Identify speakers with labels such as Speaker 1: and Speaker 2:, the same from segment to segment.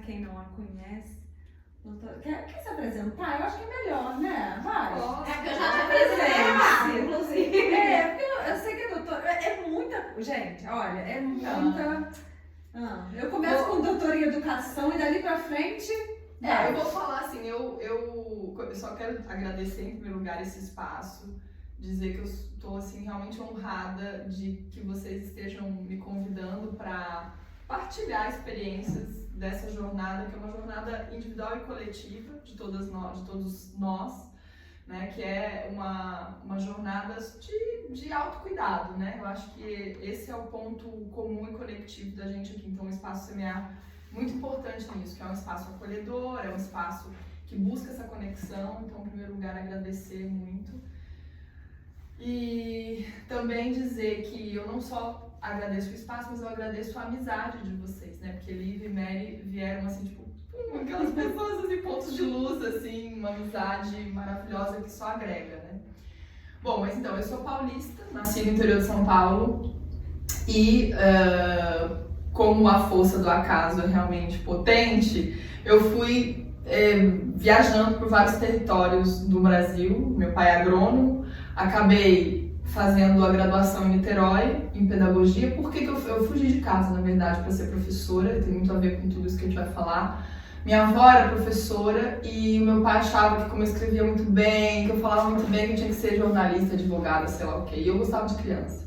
Speaker 1: quem não a conhece. Quer se apresentar? Eu acho que é melhor, né? Vai.
Speaker 2: Posso?
Speaker 3: É porque eu já te apresentei, inclusive.
Speaker 1: Porque eu sei que a doutora... É muita... Gente, olha, é muita... eu começo com doutora em educação e dali pra frente...
Speaker 2: Eu vou falar assim, eu só quero agradecer em primeiro lugar esse espaço, dizer que eu estou assim, realmente honrada de que vocês estejam me convidando para partilhar experiências dessa jornada, que é uma jornada individual e coletiva de todos nós, né, que é uma jornada de autocuidado, né? Eu acho que esse é o ponto comum e conectivo da gente aqui. Então, o Espaço Semear muito importante nisso, que é um espaço acolhedor, é um espaço que busca essa conexão. Então, em primeiro lugar, agradecer muito. E também dizer que eu não só agradeço o espaço, mas eu agradeço a amizade de vocês, né? Porque Liv e Mary vieram, assim, tipo, aquelas pessoas, assim, pontos de luz, assim, uma amizade maravilhosa que só agrega, né? Bom, mas então, eu sou paulista, nasci no interior de São Paulo e... como a força do acaso é realmente potente, eu fui viajando por vários territórios do Brasil. Meu pai é agrônomo, acabei fazendo a graduação em Niterói, em pedagogia. Por que eu fugi de casa, na verdade, para ser professora? Tem muito a ver com tudo isso que a gente vai falar. Minha avó era professora e o meu pai achava que como eu escrevia muito bem, que eu falava muito bem, que eu tinha que ser jornalista, advogada, sei lá o quê. E eu gostava de criança.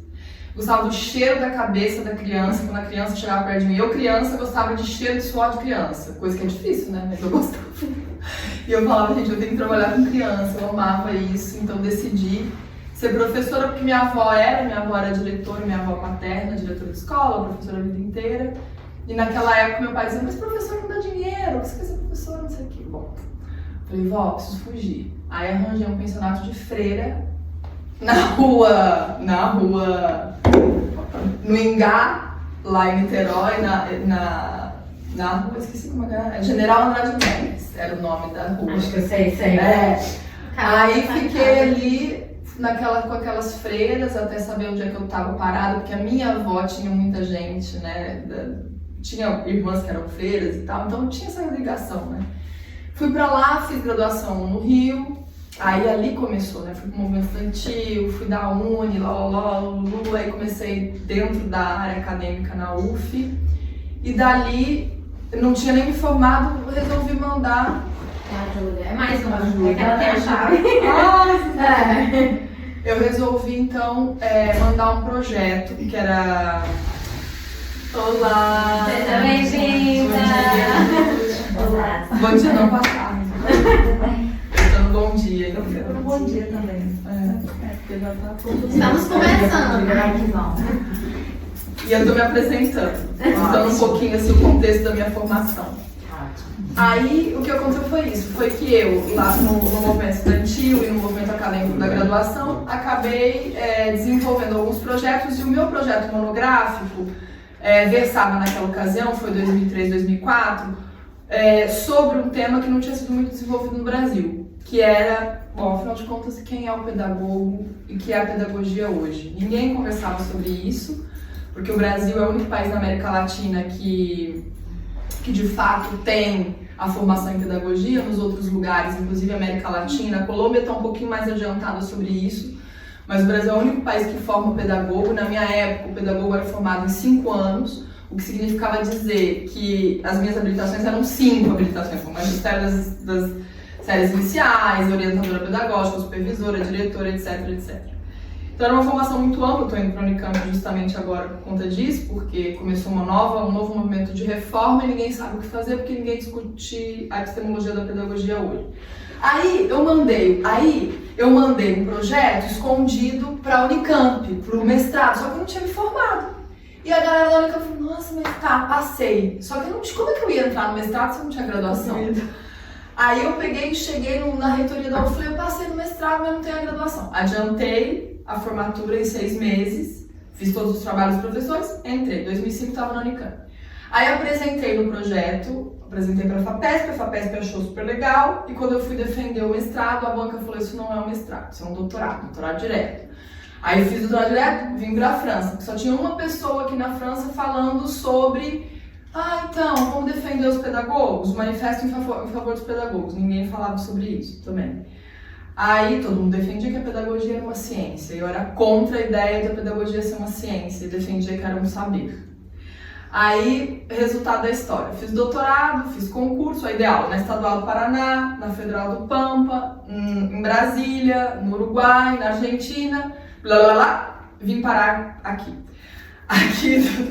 Speaker 2: Gostava do cheiro da cabeça da criança, quando a criança chegava perto de mim. Eu, criança, gostava de cheiro de suor de criança, coisa que é difícil, né? Mas eu gostava. E eu falava, gente, eu tenho que trabalhar com criança, eu amava isso, então decidi ser professora, porque minha avó era diretora, minha avó paterna, diretora de escola, professora a vida inteira. E naquela época meu pai dizia, mas professor não dá dinheiro, você quer ser professora, não sei o quê. Bom, falei, vó, preciso fugir. Aí arranjei um pensionato de freira, na rua no Ingá, lá em Niterói, na rua, esqueci como é, General Andrade Mendes, era o nome da rua.
Speaker 3: Acho que eu sei.
Speaker 2: Aí fiquei ali com aquelas freiras até saber onde é que eu estava parada, porque a minha avó tinha muita gente, né, tinha irmãs que eram freiras e tal, então tinha essa ligação, né. Fui pra lá, fiz graduação no Rio. Aí ali começou, né? Fui pro movimento estudantil, fui da Uni, Lulu, aí comecei dentro da área acadêmica na UF. E dali, eu não tinha nem me formado, resolvi mandar...
Speaker 3: Ajuda, é mais uma
Speaker 2: ajuda.
Speaker 3: É que ela tem a chave.
Speaker 2: Eu resolvi, então, mandar um projeto que era... Olá!
Speaker 3: Seja bem-vinda!
Speaker 2: Olá! Bom dia, não, boa tarde. Bom dia.
Speaker 1: Eu fico no bom dia também.
Speaker 2: Porque já tá tudo.
Speaker 3: Estamos conversando.
Speaker 1: Ai, que bom.
Speaker 2: E eu tô me apresentando, contando um pouquinho assim, o contexto da minha formação. Aí o que aconteceu foi isso, foi que eu, lá no movimento estudantil e no movimento acadêmico da graduação, acabei desenvolvendo alguns projetos e o meu projeto monográfico versava naquela ocasião, foi 2003, 2004, sobre um tema que não tinha sido muito desenvolvido no Brasil. Que era, bom, afinal de contas, quem é o pedagogo e que é a pedagogia hoje? Ninguém conversava sobre isso, porque o Brasil é o único país da América Latina que de fato tem a formação em pedagogia. Nos outros lugares, inclusive a América Latina, a Colômbia está um pouquinho mais adiantada sobre isso, mas o Brasil é o único país que forma o pedagogo. Na minha época, o pedagogo era formado em 5 anos, o que significava dizer que as minhas habilitações eram 5 habilitações, como magistério das séries iniciais, orientadora pedagógica, supervisora, diretora, etc. Então era uma formação muito ampla. Eu estou indo para a Unicamp justamente agora por conta disso, porque começou um novo movimento de reforma e ninguém sabe o que fazer, porque ninguém discute a epistemologia da pedagogia hoje. Aí eu mandei um projeto escondido para a Unicamp, para o mestrado, só que eu não tinha me formado. E a galera da Unicamp falou, nossa, mas tá, passei. Só que eu não, como é que eu ia entrar no mestrado se eu não tinha graduação? Aí eu peguei e cheguei na reitoria da UF e falei, eu passei no mestrado, mas não tenho a graduação. Adiantei a formatura em 6 meses, fiz todos os trabalhos dos professores, entrei. Em 2005 estava na Unicamp. Aí apresentei no projeto, apresentei para a FAPESP achou super legal, e quando eu fui defender o mestrado, a banca falou, isso não é um mestrado, isso é um doutorado direto. Aí eu fiz o doutorado direto, vim para a França, porque só tinha uma pessoa aqui na França falando sobre Então, como defender os pedagogos? Manifesto em favor dos pedagogos. Ninguém falava sobre isso também. Aí todo mundo defendia que a pedagogia era uma ciência. Eu era contra a ideia da pedagogia ser uma ciência e defendia que era um saber. Aí, resultado da história. Fiz doutorado, fiz concurso, a ideal, na Estadual do Paraná, na Federal do Pampa, em Brasília, no Uruguai, na Argentina, blá blá blá, vim parar aqui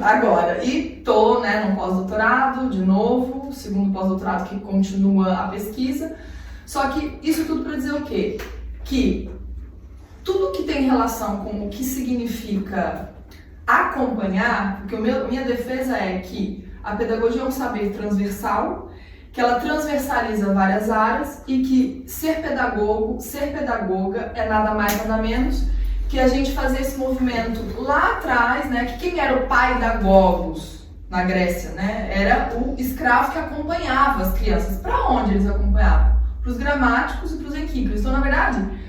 Speaker 2: agora. E tô, né, num pós-doutorado, de novo, segundo pós-doutorado que continua a pesquisa. Só que isso tudo para dizer o quê? Que tudo que tem relação com o que significa acompanhar, porque minha defesa é que a pedagogia é um saber transversal, que ela transversaliza várias áreas e que ser pedagogo, ser pedagoga é nada mais, nada menos que a gente fazer esse movimento lá atrás, né? Que quem era o paidagogos na Grécia, né? Era o escravo que acompanhava as crianças. Para onde eles acompanhavam? Para os gramáticos e para os equígrafos. Então, na verdade,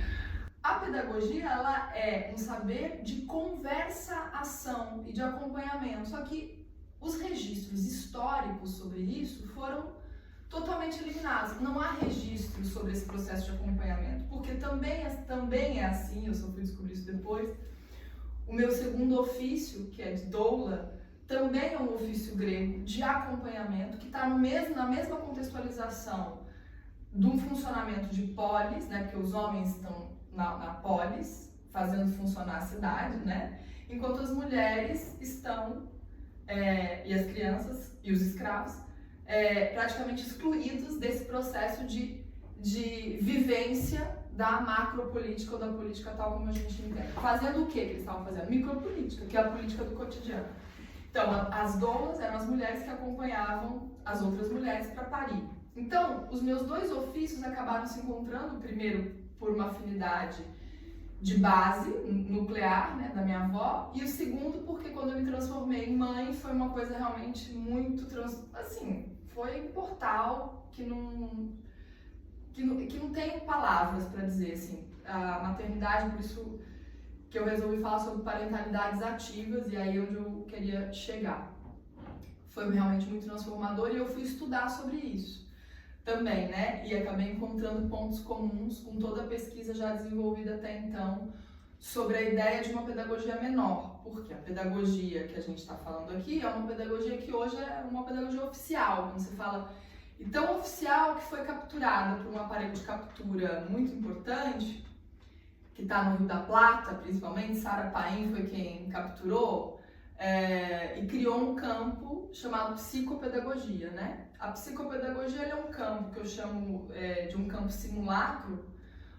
Speaker 2: a pedagogia ela é um saber de conversa-ação e de acompanhamento. Só que os registros históricos sobre isso foram totalmente eliminados. Não há registro sobre esse processo de acompanhamento, porque também é assim, eu só fui descobrir isso depois. O meu segundo ofício, que é de doula, também é um ofício grego de acompanhamento, que está na mesma contextualização de um funcionamento de polis, né, porque os homens estão na polis, fazendo funcionar a cidade, né, enquanto as mulheres estão, e as crianças e os escravos, praticamente excluídos desse processo de vivência da macropolítica ou da política tal como a gente entende. Fazendo o que eles estavam fazendo? Micropolítica, que é a política do cotidiano. Então, as doulas eram as mulheres que acompanhavam as outras mulheres para parir. Então, os meus dois ofícios acabaram se encontrando, primeiro por uma afinidade de base nuclear, né, da minha avó, e o segundo porque quando eu me transformei em mãe foi uma coisa realmente muito, foi um portal que não tem palavras para dizer, assim, a maternidade, por isso que eu resolvi falar sobre parentalidades ativas e aí é onde eu queria chegar. Foi realmente muito transformador e eu fui estudar sobre isso também, né? E acabei encontrando pontos comuns com toda a pesquisa já desenvolvida até então sobre a ideia de uma pedagogia menor, porque a pedagogia que a gente está falando aqui é uma pedagogia que hoje é uma pedagogia oficial, quando você fala, e tão oficial que foi capturada por um aparelho de captura muito importante, que está no Rio da Plata, principalmente, Sara Paim foi quem capturou, e criou um campo chamado psicopedagogia, né? A psicopedagogia é um campo que eu chamo de um campo simulacro,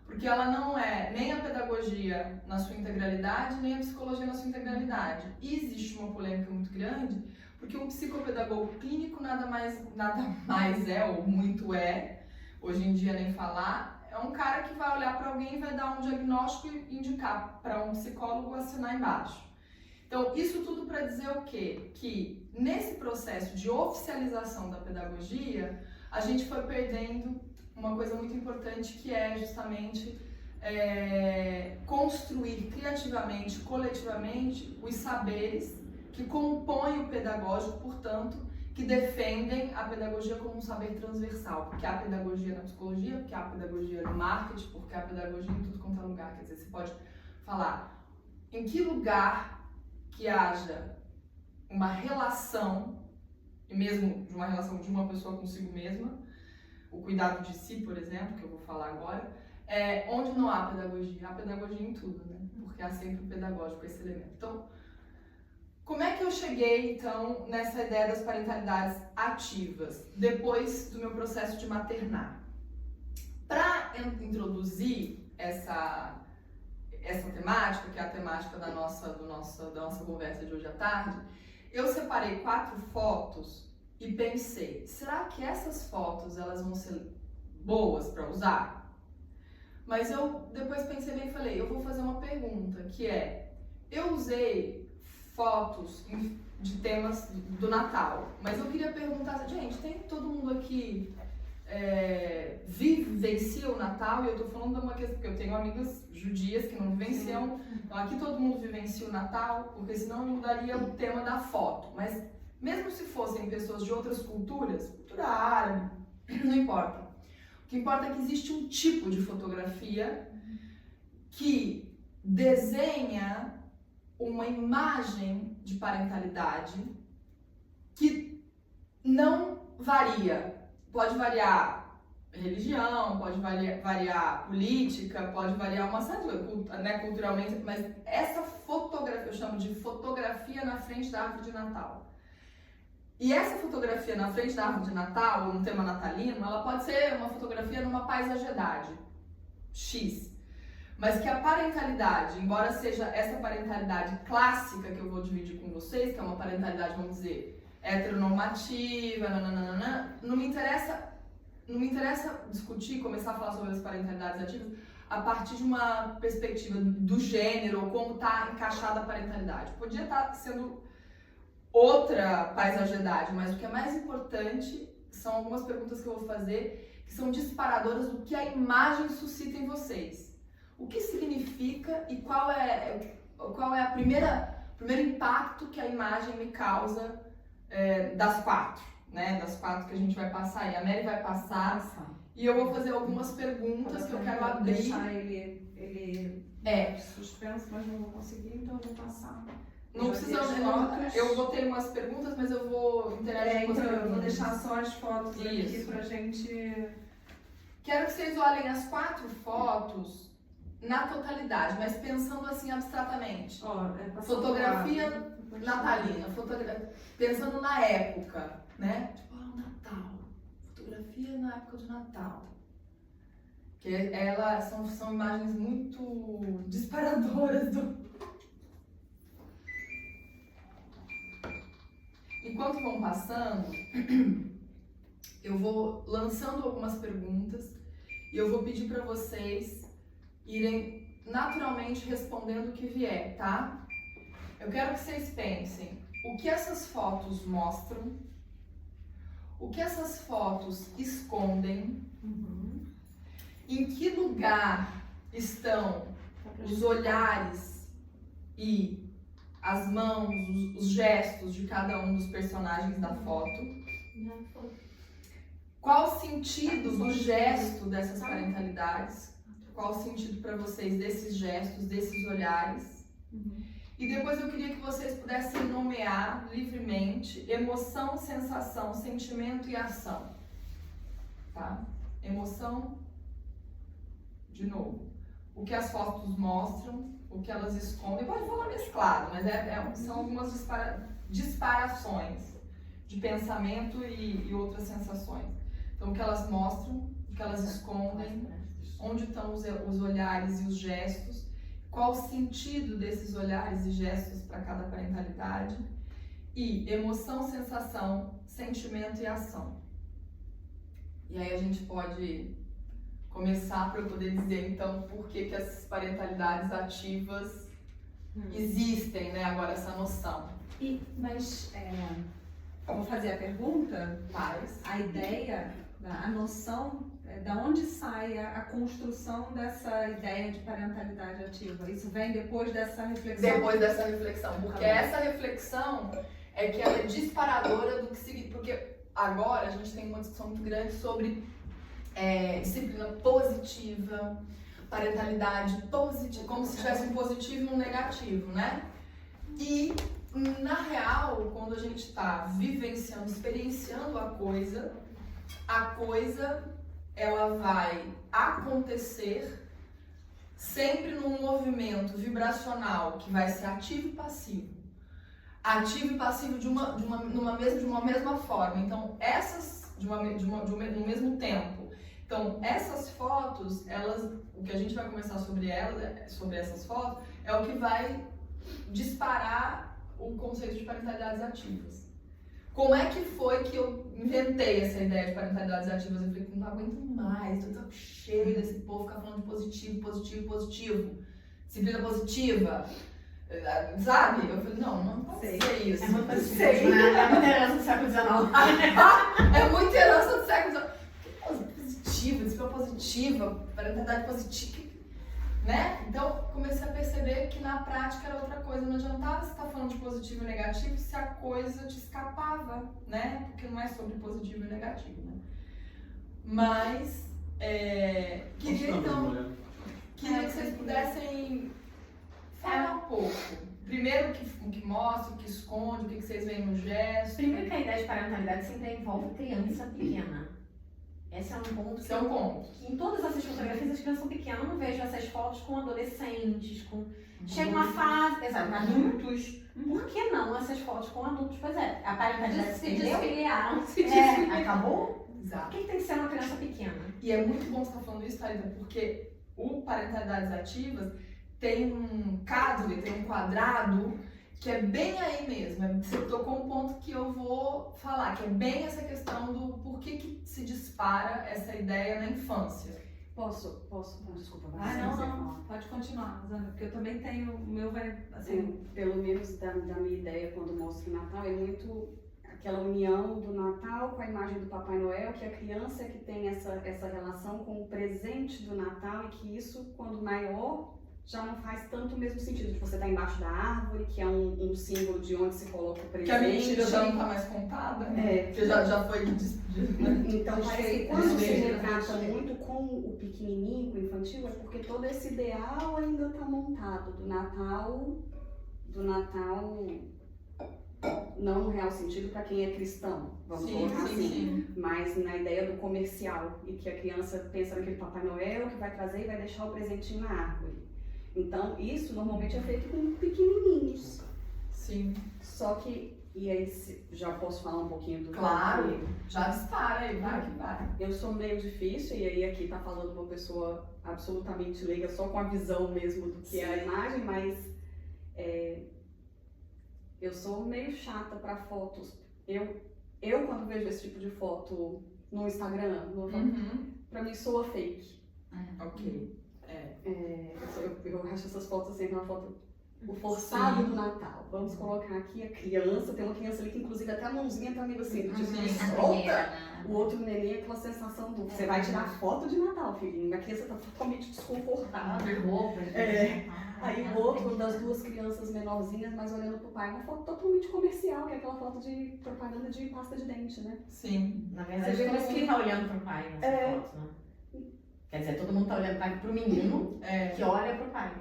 Speaker 2: porque ela não é nem a pedagogia na sua integralidade, nem a psicologia na sua integralidade. E existe uma polêmica muito grande, porque um psicopedagogo clínico nada mais é, ou muito é, hoje em dia nem falar, é um cara que vai olhar para alguém e vai dar um diagnóstico e indicar para um psicólogo assinar embaixo. Então, isso tudo para dizer o quê? Que nesse processo de oficialização da pedagogia, a gente foi perdendo uma coisa muito importante que é justamente construir criativamente, coletivamente, os saberes que compõem o pedagógico, portanto, que defendem a pedagogia como um saber transversal, porque há pedagogia na psicologia, porque há pedagogia no marketing, porque há pedagogia em tudo quanto é lugar. Quer dizer, você pode falar em que lugar que haja uma relação, e mesmo de uma relação de uma pessoa consigo mesma, o cuidado de si, por exemplo, que eu vou falar agora, onde não há pedagogia em tudo, né? Porque há sempre o pedagógico, esse elemento. Então, como é que eu cheguei, então, nessa ideia das parentalidades ativas, depois do meu processo de maternar? Para introduzir essa temática, que é a temática da nossa conversa de hoje à tarde, eu separei 4 fotos e pensei, será que essas fotos elas vão ser boas para usar? Mas eu depois pensei bem e falei, eu vou fazer uma pergunta, que é, eu usei fotos de temas do Natal, mas eu queria perguntar, gente, tem todo mundo aqui vivencia o Natal? E eu tô falando de uma questão, porque eu tenho amigas judias que não vivenciam, então aqui todo mundo vivencia o Natal, porque senão mudaria o tema da foto, mas mesmo se fossem pessoas de outras culturas, cultura árabe, não importa. O que importa é que existe um tipo de fotografia que desenha uma imagem de parentalidade que não varia. Pode variar religião, pode variar política, pode variar uma série de coisas, né, culturalmente, mas essa fotografia, eu chamo de fotografia na frente da árvore de Natal. E essa fotografia na frente da árvore de Natal, ou no tema natalino, ela pode ser uma fotografia numa paisagem X. Mas que a parentalidade, embora seja essa parentalidade clássica que eu vou dividir com vocês, que é uma parentalidade, vamos dizer, heteronormativa, nananana, não me interessa discutir, começar a falar sobre as parentalidades ativas a partir de uma perspectiva do gênero ou como está encaixada a parentalidade. Podia estar sendo outra paisagem, mas o que é mais importante são algumas perguntas que eu vou fazer que são disparadoras do que a imagem suscita em vocês. O que significa e qual é o primeiro impacto que a imagem me causa das quatro, né? Das quatro que a gente vai passar aí. A Mary vai passar e eu vou fazer algumas perguntas que eu quero abrir.
Speaker 1: Deixar ele suspenso, mas não vou conseguir, então eu vou passar.
Speaker 2: Não precisa, eu botei umas perguntas, mas eu vou interagir com as perguntas.
Speaker 1: Eu vou deixar só as fotos aqui pra gente...
Speaker 2: Quero que vocês olhem as 4 fotos na totalidade, mas pensando assim abstratamente. Fotografia natalina, pensando na época, né? Tipo, Natal. Fotografia na época do Natal. Que elas são imagens muito disparadoras do... Enquanto vão passando, eu vou lançando algumas perguntas e eu vou pedir para vocês irem naturalmente respondendo o que vier, tá? Eu quero que vocês pensem o que essas fotos mostram, o que essas fotos escondem, em que lugar estão os olhares e as mãos, os gestos de cada um dos personagens da foto. Qual o sentido do gesto dessas parentalidades? Qual o sentido para vocês desses gestos, desses olhares? E depois eu queria que vocês pudessem nomear livremente emoção, sensação, sentimento e ação. Tá? Emoção, de novo. O que as fotos mostram, o que elas escondem, pode falar mesclado, mas são algumas disparações de pensamento e outras sensações. Então, o que elas mostram, o que elas escondem, onde estão os olhares e os gestos, qual o sentido desses olhares e gestos para cada parentalidade, e emoção, sensação, sentimento e ação. E aí a gente pode começar para eu poder dizer, então, por que essas parentalidades ativas existem, né? Agora, essa noção.
Speaker 1: Mas eu vou fazer a pergunta.
Speaker 2: Faz.
Speaker 1: A ideia, a noção, da onde sai a construção dessa ideia de parentalidade ativa? Isso vem depois dessa reflexão?
Speaker 2: Depois dessa reflexão, porque essa reflexão é que ela é disparadora do que significa, porque agora a gente tem uma discussão muito grande sobre disciplina positiva, parentalidade positiva, como se tivesse um positivo e um negativo, né? E, na real, quando a gente está vivenciando, experienciando a coisa ela vai acontecer sempre num movimento vibracional que vai ser ativo e passivo. Ativo e passivo numa mesma forma. Então, essas no mesmo tempo. Então, essas fotos, o que a gente vai conversar sobre essas fotos, é o que vai disparar o conceito de parentalidades ativas. Como é que foi que eu inventei essa ideia de parentalidades ativas? Eu falei, não aguento mais, tô tão cheio desse povo ficar falando de positivo. Disciplina positiva, sabe? Eu falei, não pode ser isso.
Speaker 3: É muita herança do século XIX.
Speaker 2: É muita herança do século XIX. Disciplina positiva, parentalidade positiva, né? Então, comecei a perceber que na prática era outra coisa. Não adiantava você estar falando de positivo e negativo se a coisa te escapava, né? Porque não é sobre positivo e negativo, né? Mas, queria então... Queria que vocês pudessem falar um pouco. Primeiro, o que mostra, o que esconde, o que vocês veem no gesto.
Speaker 3: Primeiro que a ideia de parentalidade sempre envolve criança pequena. Esse é um ponto.
Speaker 2: Esse é um ponto.
Speaker 3: Em todas essas fotografias, as crianças são pequenas. Eu não vejo essas fotos com adolescentes, com... Chega uma fase... Exato, adultos. Por que não essas fotos com adultos? Pois é, a parentalidade se desfiliaram. Acabou?
Speaker 2: Exato.
Speaker 3: Por que tem que ser uma criança pequena?
Speaker 2: E é muito bom você estar falando isso, Thalita, porque o Parentalidades Ativas tem um cadro, tem um quadrado que é bem aí mesmo. Você tocou um ponto que eu vou falar, que é bem essa questão do porquê que se dispara essa ideia na infância.
Speaker 4: Posso? Desculpa,
Speaker 1: Ah, não. Pode continuar, Rosana, porque eu também tenho, o meu vai, assim...
Speaker 4: Pelo menos da minha ideia, quando mostro o Natal, é muito aquela união do Natal com a imagem do Papai Noel, que a criança é que tem essa relação com o presente do Natal e que isso, quando maior, já não faz tanto o mesmo sentido de você estar embaixo da árvore, que é um símbolo de onde se coloca o presente.
Speaker 2: Que a mentira já não está mais contada, né? Porque já foi...
Speaker 4: Então, parece que quando se retrata muito com o pequenininho, com o infantil, é porque todo esse ideal ainda está montado do Natal, não no real sentido para quem é cristão, vamos colocar assim, mas na ideia do comercial, e que a criança pensa naquele Papai Noel que vai trazer e vai deixar o presentinho na árvore. Então, isso normalmente é feito com pequenininhos.
Speaker 2: Sim.
Speaker 4: Só que, e aí já posso falar um pouquinho do...
Speaker 2: Claro, já dispara aí, vai que vai.
Speaker 4: Eu sou meio difícil, e aí aqui tá falando uma pessoa absolutamente leiga, só com a visão mesmo do que é a imagem, mas eu sou meio chata para fotos. Eu quando vejo esse tipo de foto no Instagram, pra mim soa fake.
Speaker 2: Ok.
Speaker 4: Eu acho essas fotos assim, uma foto, o forçado do Natal. Vamos colocar aqui a criança, tem uma criança ali que inclusive até a mãozinha tá meio assim, tipo, solta. O outro neném, aquela sensação do, você vai tirar foto de Natal, filhinho. A criança tá totalmente desconfortável. Aí o outro das duas crianças menorzinhas, mas olhando pro pai, uma foto totalmente comercial, que é aquela foto de propaganda de pasta de dente, né?
Speaker 2: Sim.
Speaker 3: Na verdade, todo mundo tá olhando pro pai nessa foto, né? Quer dizer, todo mundo tá olhando pro menino que olha pro pai.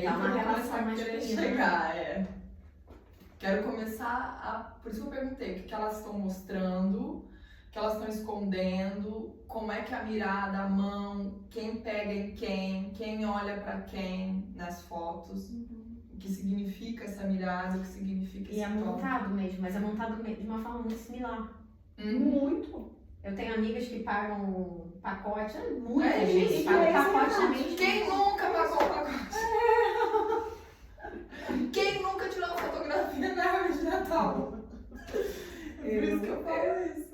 Speaker 2: Dá uma relação mais chegar, Quero começar por isso que eu perguntei, o que elas estão mostrando, o que elas estão escondendo, como é que a mirada, a mão, quem pega em quem olha pra quem nas fotos, o que significa essa mirada, o que significa esse
Speaker 3: toque. E é montado mesmo, mas é montado de uma forma muito similar.
Speaker 4: Muito.
Speaker 3: Eu tenho amigas que pagam pacote, muito
Speaker 2: gente,
Speaker 3: pagam pacote mesmo.
Speaker 2: Quem nunca pagou pacote? Quem nunca tirou uma fotografia na árvore de Natal? Por isso que eu falo isso.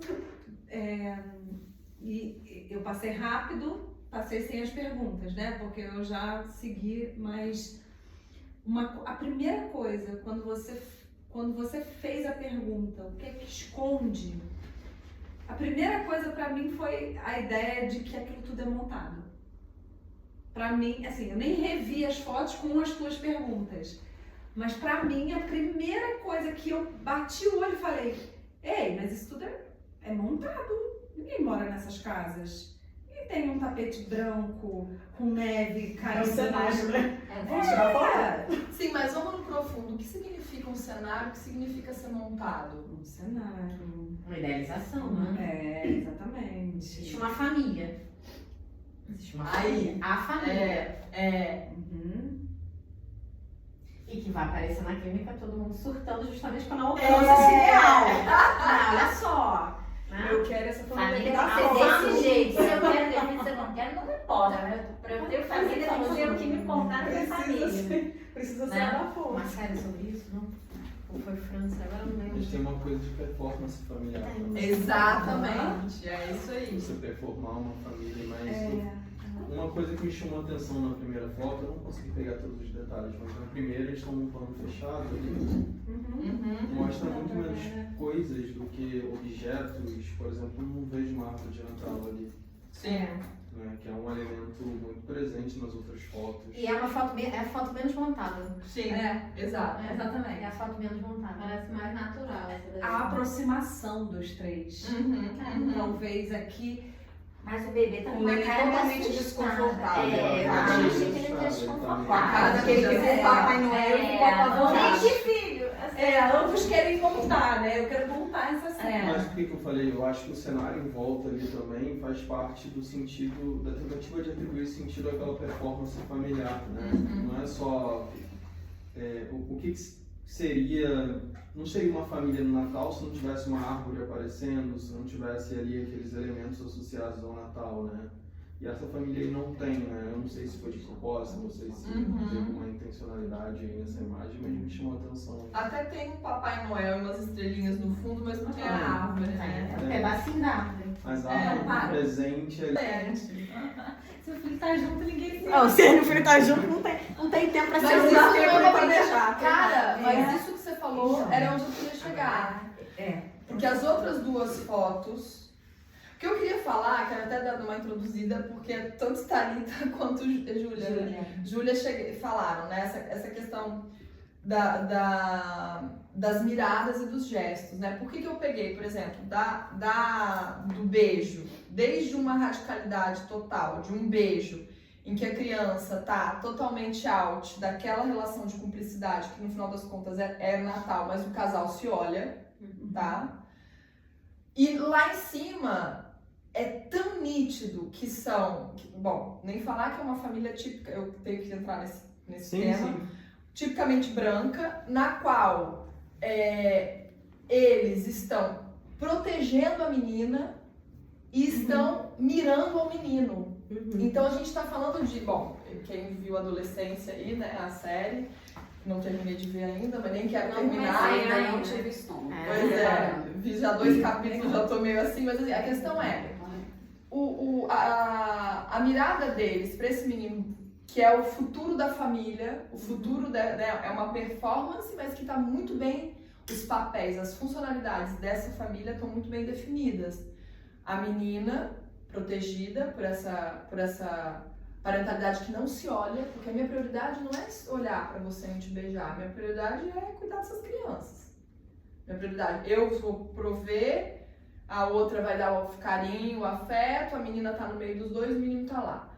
Speaker 1: E eu passei rápido, passei sem as perguntas, né? Porque eu já segui, mas a primeira coisa, quando você fez a pergunta, o que é que esconde? A primeira coisa pra mim foi a ideia de que aquilo tudo é montado. Pra mim, assim, eu nem revi as fotos com as tuas perguntas. Mas pra mim, a primeira coisa que eu bati o olho e falei: ei, mas isso tudo é montado. Ninguém mora nessas casas. Ninguém tem um tapete branco com neve caindo.
Speaker 4: cenário, né?
Speaker 2: Sim, mas vamos no profundo. O que significa um cenário? O que significa ser montado?
Speaker 1: Um cenário.
Speaker 3: Uma idealização, né?
Speaker 1: Exatamente.
Speaker 3: Existe uma família. Existe uma família. A família. E que vai aparecer na clínica todo mundo surtando justamente quando alcança esse ideal. Olha só. Né?
Speaker 4: Eu quero essa família.
Speaker 5: Família tem que ser desse jeito. Se eu quero, se eu não quero, não me importa. Pra eu ter família, tem que ser o que me importar na minha família.
Speaker 4: Precisa ser da força.
Speaker 3: Uma série sobre isso, não? Ou foi França? Agora não
Speaker 6: A
Speaker 3: lembro.
Speaker 6: gente tem uma coisa de performance familiar.
Speaker 2: Exatamente, é isso aí.
Speaker 6: Você performar uma família, mas uma coisa que me chamou a atenção na primeira foto, eu não consegui pegar todos os detalhes, mas na primeira eles estão num plano fechado ali. Mostra muito menos coisas do que objetos. Por exemplo, eu não vejo uma árvore de Natal ali.
Speaker 2: Sim.
Speaker 6: né, que é um elemento muito presente nas outras fotos.
Speaker 3: E é a foto menos montada.
Speaker 2: Sim, exato.
Speaker 1: Exatamente.
Speaker 3: É a foto menos montada.
Speaker 5: Parece mais natural essa daí.
Speaker 1: A aproximação dos três. Talvez aqui.
Speaker 5: Mas o bebê tá
Speaker 4: O
Speaker 5: com uma
Speaker 4: neném
Speaker 5: cara
Speaker 4: totalmente
Speaker 5: assustada.
Speaker 4: desconfortável.
Speaker 5: É, eu acho que ele tá
Speaker 6: Tá.
Speaker 5: desconfortável.
Speaker 2: Com a cara daquele que
Speaker 1: É.
Speaker 2: o Papai Noel ficou apavorado.
Speaker 5: Gente, filho!
Speaker 1: Ambos querem contar, né? Eu quero contar essa cena.
Speaker 6: Mas por que eu falei? Eu acho que o cenário em volta ali também faz parte do sentido, da tentativa de atribuir sentido àquela performance familiar, né? Não é só o que seria, não seria uma família no Natal se não tivesse uma árvore aparecendo, se não tivesse ali aqueles elementos associados ao Natal, né? E essa família aí não tem, né? Eu não sei se foi de propósito, não sei se teve uma intencionalidade aí nessa imagem, mas me chamou a atenção.
Speaker 2: Até tem um Papai Noel e umas estrelinhas no fundo, mas não tem a árvore, né?
Speaker 3: É um pedacinho da árvore.
Speaker 6: Mas a árvore presente ali.
Speaker 1: Se o filho tá junto, ninguém se
Speaker 3: Se o filho tá junto, não tem tempo pra
Speaker 2: Mas
Speaker 3: ser
Speaker 2: isso
Speaker 3: usado
Speaker 2: não
Speaker 3: pra
Speaker 2: é pra
Speaker 3: deixar.
Speaker 2: Cara, mas isso que você falou era onde eu queria chegar. Porque as outras duas fotos. O que eu queria falar, quero até dar uma introduzida, porque tanto Thalita quanto Júlia falaram, né? Essa questão das miradas e dos gestos, né? Por que eu peguei, por exemplo, do beijo, desde uma radicalidade total, de um beijo, em que a criança tá totalmente out daquela relação de cumplicidade, que no final das contas é Natal, mas o casal se olha, tá? E lá em cima é tão nítido que bom, nem falar que é uma família típica, eu tenho que entrar nesse tema, tipicamente branca, na qual eles estão protegendo a menina e estão mirando ao menino. Então a gente tá falando de, bom, quem viu Adolescência aí, né, a série, não terminei de ver ainda, mas nem quero terminar.
Speaker 4: Ainda não tive estômago.
Speaker 2: Pois é, vi já 2 capítulos, já tô meio assim, mas assim, a questão é, a mirada deles pra esse menino, que é o futuro da família, o futuro é uma performance, mas que tá muito bem, os papéis, as funcionalidades dessa família estão muito bem definidas. A menina protegida por essa parentalidade que não se olha, porque a minha prioridade não é olhar pra você e te beijar, a minha prioridade é cuidar dessas crianças. Minha prioridade, eu vou prover, a outra vai dar o carinho, o afeto, a menina tá no meio dos dois, o menino tá lá.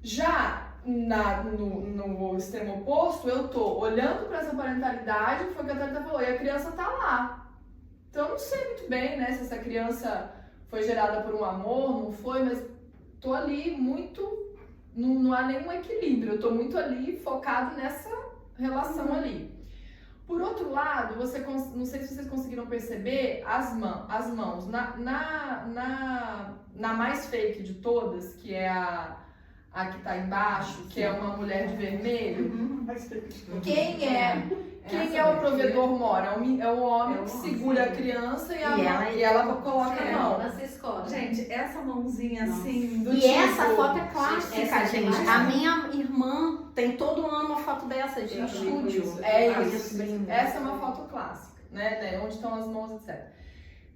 Speaker 2: Já no extremo oposto, eu tô olhando pra essa parentalidade, foi o que a Thalita falou, e a criança tá lá. Então eu não sei muito bem, né, se essa criança foi gerada por um amor, não foi, mas tô ali muito, não há nenhum equilíbrio, eu tô muito ali focado nessa relação ali. Por outro lado, não sei se vocês conseguiram perceber as mãos. Na mais fake de todas, que é a que tá embaixo, que é uma mulher de vermelho, quem é o provedor mora? É o homem que segura a criança e ela coloca a mão.
Speaker 5: Ela se escolhe.
Speaker 1: Gente, essa mãozinha assim do
Speaker 3: E essa foto é clássica,
Speaker 5: Essa
Speaker 3: gente.
Speaker 5: demais.
Speaker 3: A minha irmã tem todo ano uma foto dessa de
Speaker 4: Eu
Speaker 3: estúdio.
Speaker 4: isso.
Speaker 2: É
Speaker 3: Ah,
Speaker 2: isso.
Speaker 3: meu sobrinho.
Speaker 2: Essa é uma foto clássica, né? Onde estão as mãos, etc.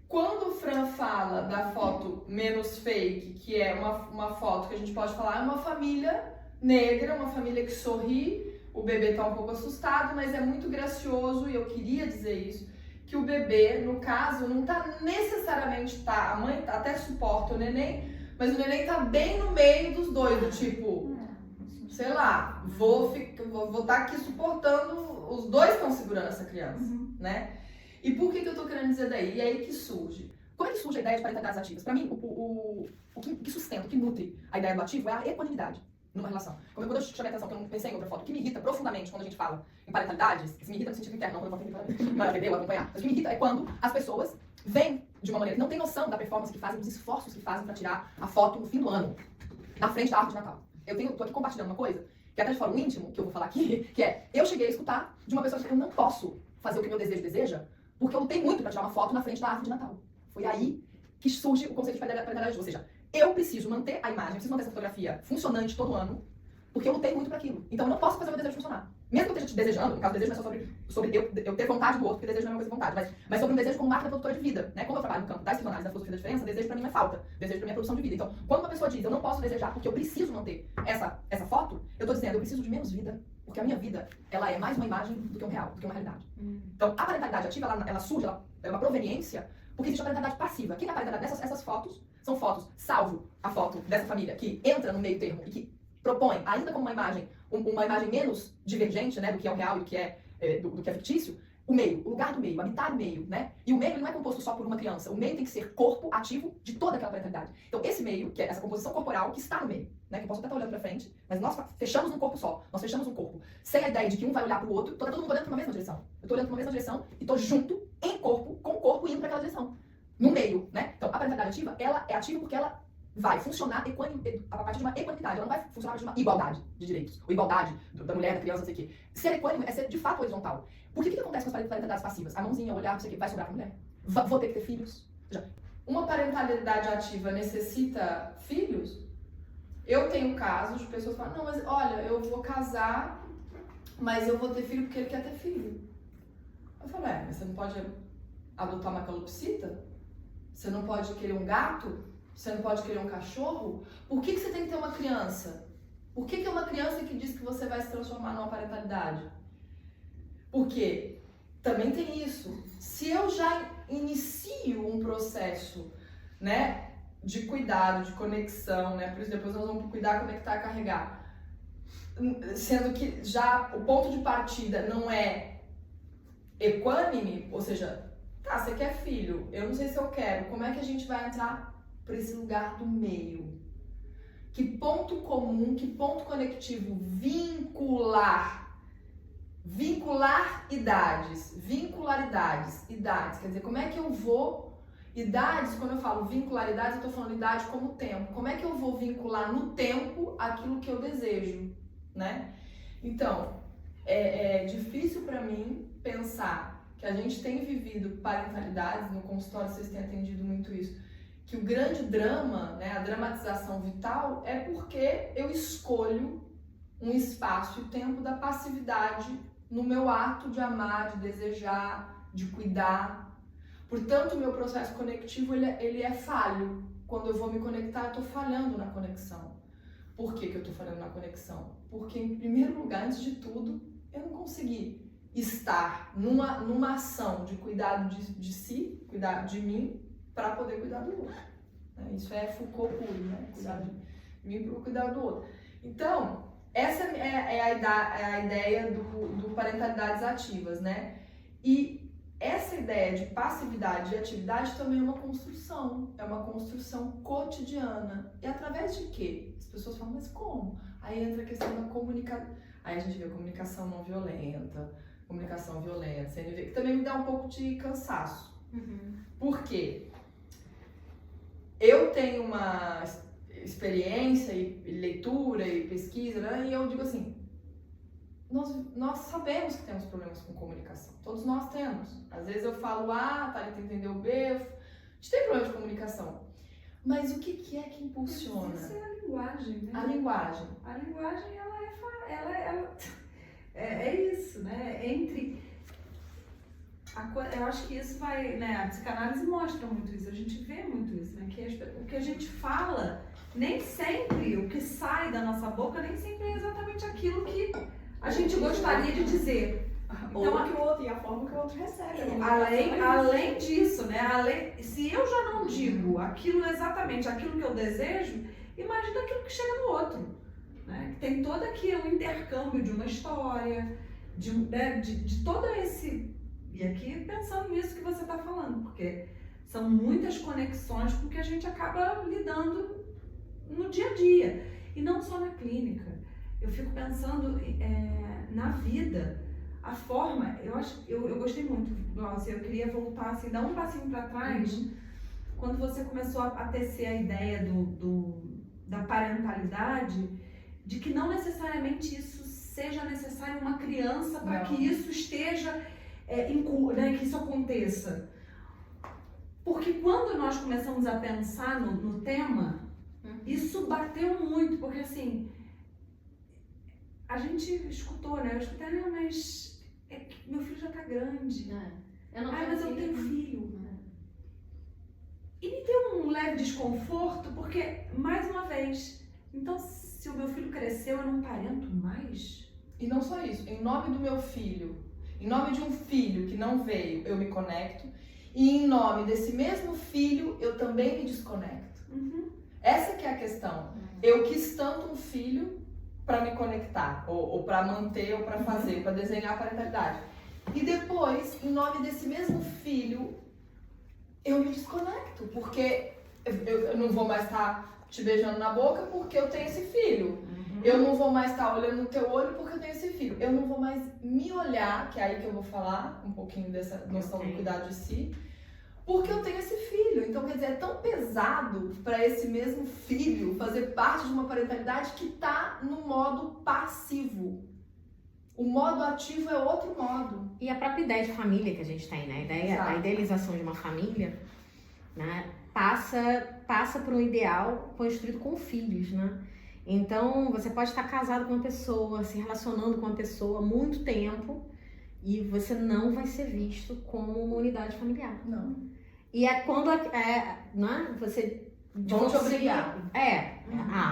Speaker 2: Quando o Fran fala da foto menos fake, que é uma foto que a gente pode falar, é uma família negra, uma família que sorri, o bebê tá um pouco assustado, mas é muito gracioso, e eu queria dizer isso, que o bebê, no caso, não tá necessariamente, a mãe até suporta o neném, mas o neném tá bem no meio dos dois, do tipo, sei lá, vou estar aqui suportando, os dois estão segurando essa criança, né? E por que eu tô querendo dizer daí? E aí que surge? Como é que surge a ideia de parentalidades ativas? Pra mim, o que sustenta, o que nutre a ideia do ativo é a equanimidade numa relação. Quando eu chamei a atenção, que eu não pensei em outra foto, o que me irrita profundamente quando a gente fala em parentalidades, isso me irrita no sentido interno, não quando eu falo em não é aprender ou acompanhar, mas o que me irrita é quando as pessoas vêm de uma maneira que não tem noção da performance que fazem, dos esforços que fazem pra tirar a foto no fim do ano, na frente da árvore de Natal. Tô aqui compartilhando uma coisa, que é até de fórum íntimo, que eu vou falar aqui, que é, eu cheguei a escutar de uma pessoa que eu não posso fazer o que meu desejo deseja, porque eu lutei muito pra tirar uma foto na frente da árvore de Natal. Foi aí que surge o conceito de parentalidade, ou seja, eu preciso manter a imagem, eu preciso manter essa fotografia funcionante todo ano, porque eu lutei muito para aquilo. Então eu não posso fazer o meu desejo funcionar. mesmo que eu esteja te desejando, no caso, o desejo não é só sobre eu ter vontade do outro, porque desejo não é uma coisa de vontade, mas sobre um desejo como máquina produtora de vida, né? Como eu trabalho no campo da psicanálise, da filosofia da diferença, desejo pra mim não é falta, desejo pra mim é produção de vida. Então, quando uma pessoa diz, eu não posso desejar porque eu preciso manter essa foto, eu tô dizendo, eu preciso de menos vida, porque a minha vida, ela é mais uma imagem do que um real, do que uma realidade. Então, a parentalidade ativa, ela surge, ela é uma proveniência, porque existe a parentalidade passiva. O que é a parentalidade? Essas fotos são fotos, salvo a foto dessa família que entra no meio termo e que propõe, ainda como uma imagem menos divergente, né, do que é o real e do que é fictício, o meio, o lugar do meio, habitar o meio, né? E o meio ele não é composto só por uma criança. O meio tem que ser corpo ativo de toda aquela parentalidade. Então, esse meio, que é essa composição corporal que está no meio, né? Que eu posso até estar olhando pra frente, mas nós fechamos um corpo só. Nós fechamos um corpo sem a ideia de que um vai olhar pro outro. Tá todo mundo olhando pra uma mesma direção. Eu tô olhando pra uma mesma direção e tô junto, em corpo, com o corpo indo pra aquela direção. No meio, né? Então, a parentalidade ativa, ela é ativa porque ela vai funcionar a partir de uma equanimidade, ela não vai funcionar a partir de uma igualdade de direitos, ou igualdade da mulher, da criança, não sei o quê. Ser equânime é ser de fato horizontal. Porque o que acontece com as parentalidades passivas? A mãozinha, o olhar, não sei o quê, vai sobrar pra mulher? Vou ter que ter filhos? Uma parentalidade ativa necessita filhos? Eu tenho casos de pessoas que falam, não, mas olha, eu vou casar, mas eu vou ter filho porque ele quer ter filho. Eu falo, mas você não pode adotar uma calopsita? Você não pode querer um gato? Você não pode querer um cachorro? Por que você tem que ter uma criança? Por que é uma criança que diz que você vai se transformar numa parentalidade? Porque também tem isso. Se eu já inicio um processo, né, de cuidado, de conexão, né, por isso depois nós vamos cuidar, conectar, carregar, sendo que já o ponto de partida não é equânime, ou seja, tá, você quer filho, eu não sei se eu quero, como é que a gente vai entrar para esse lugar do meio? Que ponto comum, que ponto conectivo vincular idades, vincularidades, idades, quer dizer, como é que eu vou, idades, quando eu falo vincularidades, eu tô falando idade como tempo, como é que eu vou vincular no tempo aquilo que eu desejo, né? Então, é difícil para mim pensar que a gente tem vivido parentalidades, no consultório vocês têm atendido muito isso, que o grande drama, né, a dramatização vital, é porque eu escolho um espaço e tempo da passividade no meu ato de amar, de desejar, de cuidar. Portanto, o meu processo conectivo ele é falho. Quando eu vou me conectar, eu estou falhando na conexão. Por que eu estou falhando na conexão? Porque, em primeiro lugar, antes de tudo, eu não consegui estar numa ação de cuidado de si, cuidar de mim, para poder cuidar do outro. Isso é Foucault puro, né? Cuidar de mim para cuidar do outro. Então, essa é a ideia do parentalidades ativas, né? E essa ideia de passividade e atividade também é uma construção cotidiana. E através de quê? As pessoas falam, mas como? Aí entra a questão da comunicação. Aí a gente vê a comunicação não violenta, comunicação violenta, CNV, que também me dá um pouco de cansaço. Por quê? Eu tenho uma experiência e leitura e pesquisa, né? E eu digo assim, nós sabemos que temos problemas com comunicação, todos nós temos. Às vezes eu falo A, Thalita entendeu B, a gente tem problema de comunicação. Mas o que é que impulsiona?
Speaker 1: Isso é a linguagem, né?
Speaker 2: A linguagem.
Speaker 1: A linguagem, ela é isso, né? Eu acho que isso vai, né? A psicanálise mostra muito isso, a gente vê muito isso, né? Que o que a gente fala, nem sempre o que sai da nossa boca, nem sempre é exatamente aquilo que a gente gostaria de dizer.
Speaker 4: Então, e a forma que o outro recebe.
Speaker 1: Além disso, né? Se eu já não digo exatamente aquilo que eu desejo, imagina aquilo que chega no outro. Né? Tem todo aqui um intercâmbio de uma história, de todo esse... E aqui pensando nisso que você está falando, porque são muitas conexões com que a gente acaba lidando no dia a dia. E não só na clínica. Eu fico pensando na vida, a forma, eu gostei muito, Glaucia, eu queria voltar, assim, dar um passinho para trás, quando você começou a tecer a ideia da parentalidade, de que não necessariamente isso seja necessário uma criança para que isso esteja, né, que isso aconteça. Porque quando nós começamos a pensar no tema, isso bateu muito, porque assim, a gente escutou, né? Eu escutei, mas é que meu filho já tá grande.
Speaker 3: Eu não
Speaker 1: Mas eu tenho filho. E me deu um leve desconforto, porque, mais uma vez, então se o meu filho cresceu, eu não parento mais?
Speaker 2: E não só isso, em nome do meu filho, em nome de um filho que não veio, eu me conecto. E em nome desse mesmo filho, eu também me desconecto. Essa que é a questão. Eu quis tanto um filho para me conectar, ou para manter, ou para fazer, para desenhar a parentalidade. E depois, em nome desse mesmo filho, eu me desconecto, porque eu não vou mais estar te beijando na boca porque eu tenho esse filho. Eu não vou mais estar olhando no teu olho porque eu tenho esse filho. Eu não vou mais me olhar, que é aí que eu vou falar um pouquinho dessa noção do cuidado de si, porque eu tenho esse filho. Então, quer dizer, é tão pesado para esse mesmo filho fazer parte de uma parentalidade que está no modo passivo. O modo ativo é outro modo.
Speaker 3: E a própria ideia de família que a gente tem, né? A idealização de uma família, né? Passa por um ideal construído com filhos, né? Então, você pode estar casado com uma pessoa, se relacionando com uma pessoa há muito tempo e você não vai ser visto como uma unidade familiar.
Speaker 2: Não.
Speaker 3: E é quando né? Você...
Speaker 2: Vão te obrigar.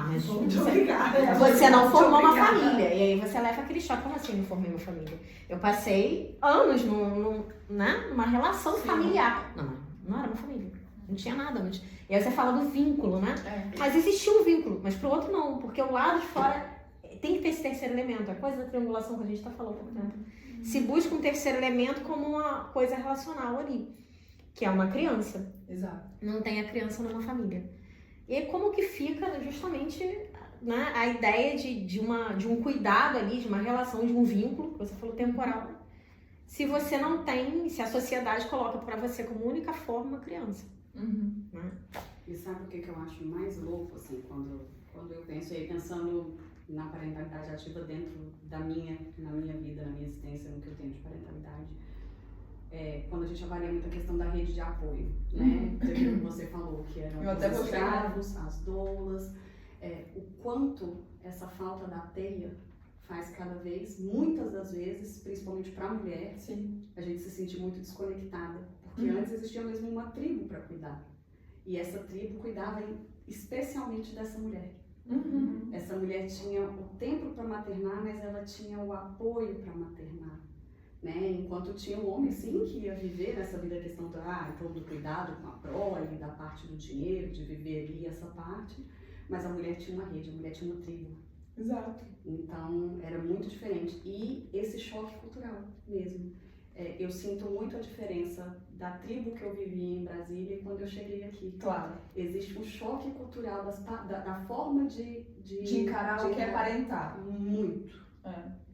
Speaker 3: Mas
Speaker 4: Vão te obrigar.
Speaker 3: você não formou uma família. E aí você leva aquele choque. Como assim não formei uma família? Eu passei anos numa relação familiar. Não era uma família. Não tinha nada. E aí você fala do vínculo, né? Mas existia um vínculo, mas pro outro não. Porque o lado de fora tem que ter esse terceiro elemento. A coisa da triangulação que a gente tá falando, por exemplo. Se busca um terceiro elemento como uma coisa relacional ali. Que é uma criança.
Speaker 2: Exato.
Speaker 3: Não tem a criança numa família. E aí, como que fica justamente, né, a ideia de um cuidado ali, de uma relação, de um vínculo, que você falou temporal, se você não tem, se a sociedade coloca para você como única forma uma criança. Né?
Speaker 4: E sabe o que eu acho mais louco, assim, quando eu penso aí, pensando na parentalidade ativa dentro na minha vida, na minha existência, no que eu tenho de parentalidade? Quando a gente avalia muito a questão da rede de apoio, né? Que você falou que eram os escravos, as doulas, o quanto essa falta da teia faz cada vez, muitas das vezes, principalmente para a mulher, a gente se sentir muito desconectada, porque antes existia mesmo uma tribo para cuidar, e essa tribo cuidava especialmente dessa mulher. Essa mulher tinha o tempo para maternar, mas ela tinha o apoio para maternar. Né? Enquanto tinha um homem, sim, que ia viver nessa vida, a questão do cuidado com a prole, da parte do dinheiro, de viver ali essa parte, mas a mulher tinha uma rede, a mulher tinha uma tribo.
Speaker 2: Exato.
Speaker 4: Então, era muito diferente. E esse choque cultural mesmo. Eu sinto muito a diferença da tribo que eu vivia em Brasília e quando eu cheguei aqui.
Speaker 2: Claro.
Speaker 4: Existe um choque cultural da forma de
Speaker 2: encarar o que é parentar.
Speaker 4: Muito.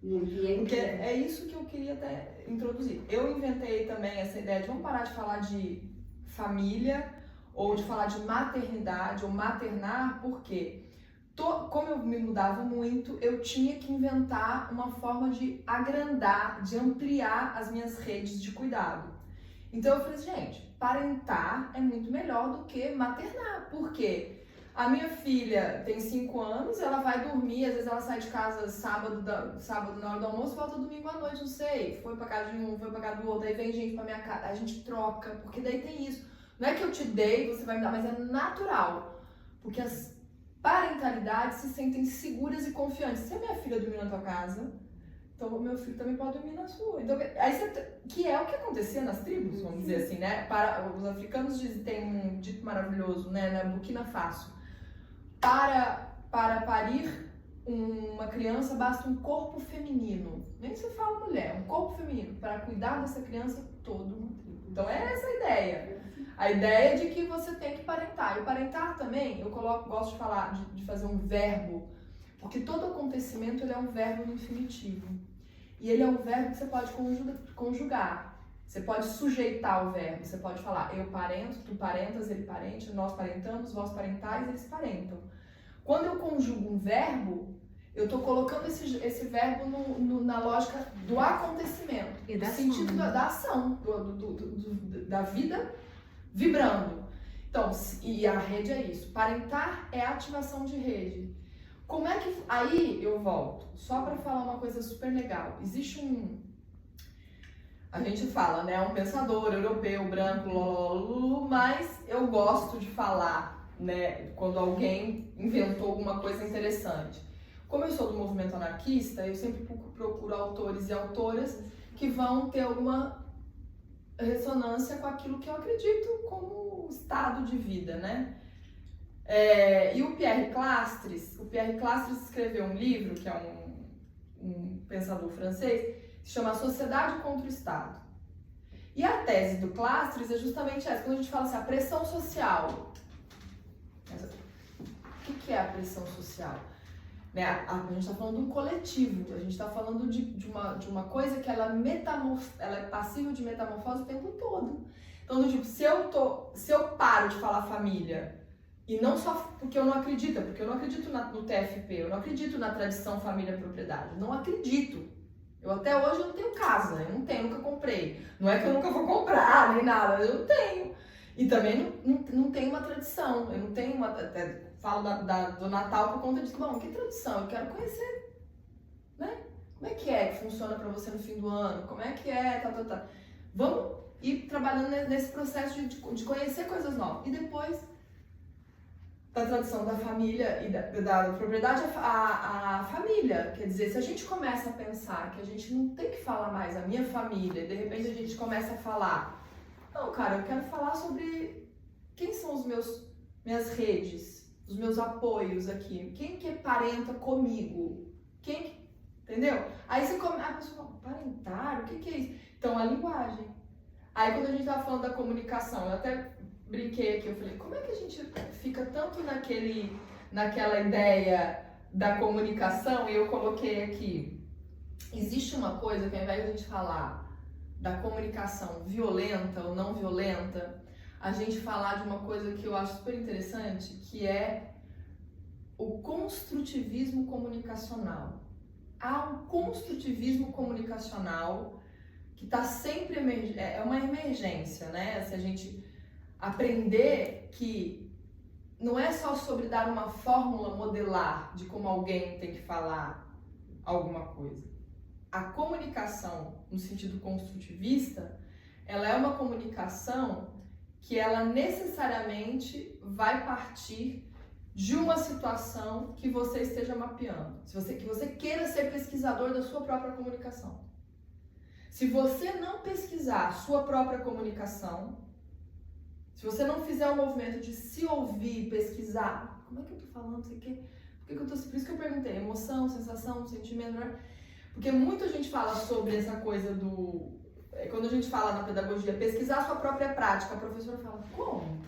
Speaker 2: Porque é isso que eu queria até introduzir. Eu inventei também essa ideia de vamos parar de falar de família ou de falar de maternidade ou maternar, porque como eu me mudava muito, eu tinha que inventar uma forma de agrandar, de ampliar as minhas redes de cuidado. Então eu falei, gente, parentar é muito melhor do que maternar, porque a minha filha tem 5 anos, ela vai dormir, às vezes ela sai de casa sábado na hora do almoço, volta domingo à noite, não sei, foi pra casa de um, foi pra casa do outro, aí vem gente pra minha casa, a gente troca, porque daí tem isso. Não é que eu te dei, você vai me dar, mas é natural, porque as parentalidades se sentem seguras e confiantes. Se a minha filha dormir na tua casa, então o meu filho também pode dormir na sua. Então, que é o que acontecia nas tribos, vamos dizer assim, né? Os africanos têm um dito maravilhoso, né, na Burkina Faso. Para parir uma criança basta um corpo feminino. Nem se fala mulher, um corpo feminino. Para cuidar dessa criança, todo uma tribo. Então é essa a ideia. A ideia de que você tem que parentar. E o parentar também, eu gosto de falar, de fazer um verbo, porque todo acontecimento ele é um verbo no infinitivo. E ele é um verbo que você pode conjugar. Você pode sujeitar o verbo. Você pode falar, eu parento, tu parentas, ele parente, nós parentamos, vós parentais, eles parentam. Quando eu conjugo um verbo, eu estou colocando esse verbo na lógica do acontecimento,
Speaker 3: e
Speaker 2: do sentido da ação, da vida vibrando. Então, e a rede é isso. Parentar é ativação de rede. como é que... Aí eu volto, só para falar uma coisa super legal. Existe a gente fala, né, um pensador europeu, branco, lolololo, mas eu gosto de falar, né, quando alguém inventou alguma coisa interessante. Como eu sou do movimento anarquista, eu sempre procuro autores e autoras que vão ter alguma ressonância com aquilo que eu acredito como estado de vida, né? E o Pierre Clastres escreveu um livro, que é um pensador francês, que se chama A Sociedade contra o Estado. E a tese do Clastres é justamente essa, quando a gente fala assim, a pressão social. O que é a pressão social? Né? A gente está falando de um coletivo, a gente está falando de uma coisa que ela é passível de metamorfose o tempo todo. Então, tipo, se eu paro de falar família, e não só porque eu não acredito, porque eu não acredito no TFP, eu não acredito na tradição família-propriedade, não acredito. Eu até hoje eu não tenho casa, eu não tenho, nunca comprei. Não é que eu nunca vou comprar, nem nada, eu não tenho. E também não tenho uma tradição, eu não tenho uma... Falo do Natal por conta disso. Bom, que tradição? Eu quero conhecer, né? Como é que funciona para você no fim do ano? Como é que é, tal. Vamos ir trabalhando nesse processo de conhecer coisas novas. E depois, da tradição da família e da propriedade, a família. Quer dizer, se a gente começa a pensar que a gente não tem que falar mais a minha família, e de repente a gente começa a falar, não, cara, eu quero falar sobre quem são minhas redes, os meus apoios aqui, quem que parenta comigo, entendeu? Aí você começa, a pessoa fala, parentar, o que é isso? Então, a linguagem. Aí quando a gente tava falando da comunicação, eu até brinquei aqui, eu falei, como é que a gente fica tanto naquela ideia da comunicação, e eu coloquei aqui, existe uma coisa que ao invés de a gente falar da comunicação violenta ou não violenta, a gente falar de uma coisa que eu acho super interessante, que é o construtivismo comunicacional. Há um construtivismo comunicacional que está sempre é uma emergência, né? Se a gente aprender que não é só sobre dar uma fórmula modelar de como alguém tem que falar alguma coisa. A comunicação, no sentido construtivista, ela é uma comunicação que ela necessariamente vai partir de uma situação que você esteja mapeando. Que você queira ser pesquisador da sua própria comunicação. Se você não pesquisar a sua própria comunicação, se você não fizer o movimento de se ouvir, pesquisar, como é que eu tô falando, não sei o quê, por isso que eu perguntei, emoção, sensação, sentimento, porque muita gente fala sobre essa coisa quando a gente fala na pedagogia, pesquisar a sua própria prática, a professora fala, como?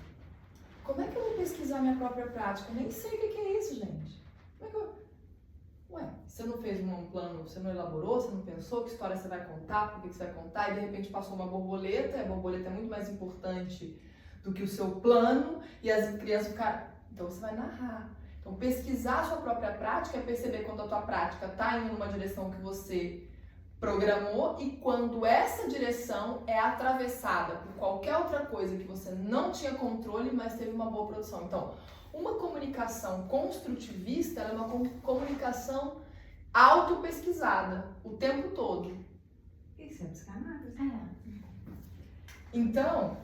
Speaker 2: Como é que eu vou pesquisar a minha própria prática? Eu nem sei o que é isso, gente. Como é que você não fez um plano, você não elaborou, você não pensou que história você vai contar, por que você vai contar, e de repente passou uma borboleta, e a borboleta é muito mais importante do que o seu plano, e as crianças ficaram... Então você vai narrar. Então pesquisar a sua própria prática é perceber quando a tua prática está indo numa direção que você programou e quando essa direção é atravessada por qualquer outra coisa que você não tinha controle, mas teve uma boa produção. Então, uma comunicação construtivista ela é uma comunicação auto-pesquisada o tempo todo.
Speaker 3: Isso é psicanálise.
Speaker 2: Então,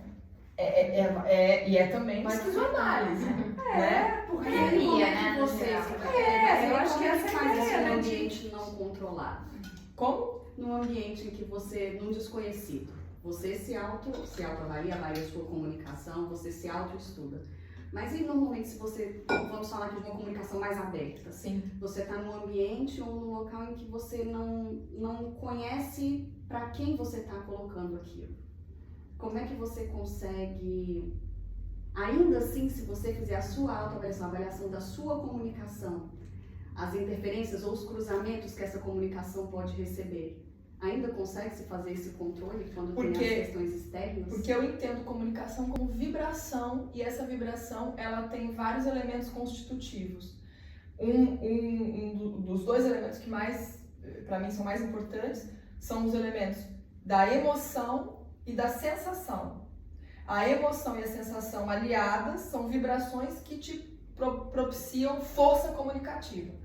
Speaker 2: é também psicoanálise, né?
Speaker 4: Porque
Speaker 5: né?
Speaker 4: eu acho que essa faz isso no ambiente não controlado.
Speaker 2: Como?
Speaker 4: Num ambiente em que você, num desconhecido, você se autoavalia, avalia a sua comunicação, você se autoestuda. Mas e normalmente se você, vamos falar aqui de uma comunicação mais aberta,
Speaker 2: Sim.
Speaker 4: Você está num ambiente ou num local em que você não conhece para quem você está colocando aquilo. Como é que você consegue, ainda assim, se você fizer a sua autoavaliação, a avaliação da sua comunicação, as interferências ou os cruzamentos que essa comunicação pode receber, ainda consegue se fazer esse controle quando tem as questões externas?
Speaker 2: Porque eu entendo comunicação como vibração e essa vibração ela tem vários elementos constitutivos. Um dos dois elementos que mais, para mim, são mais importantes são os elementos da emoção e da sensação. A emoção e a sensação aliadas são vibrações que te propiciam força comunicativa.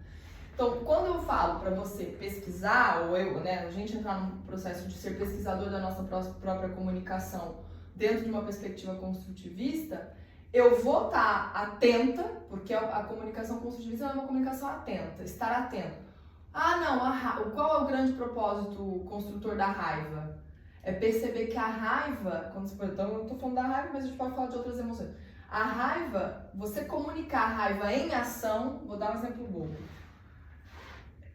Speaker 2: Então, quando eu falo para você pesquisar, ou eu, né, a gente entrar num processo de ser pesquisador da nossa própria comunicação dentro de uma perspectiva construtivista, eu vou estar atenta, porque a comunicação construtivista é uma comunicação atenta, estar atento. Ah, não, qual é o grande propósito construtor da raiva? É perceber que a raiva, então eu estou falando da raiva, mas a gente pode falar de outras emoções. A raiva, você comunicar a raiva em ação, vou dar um exemplo bobo.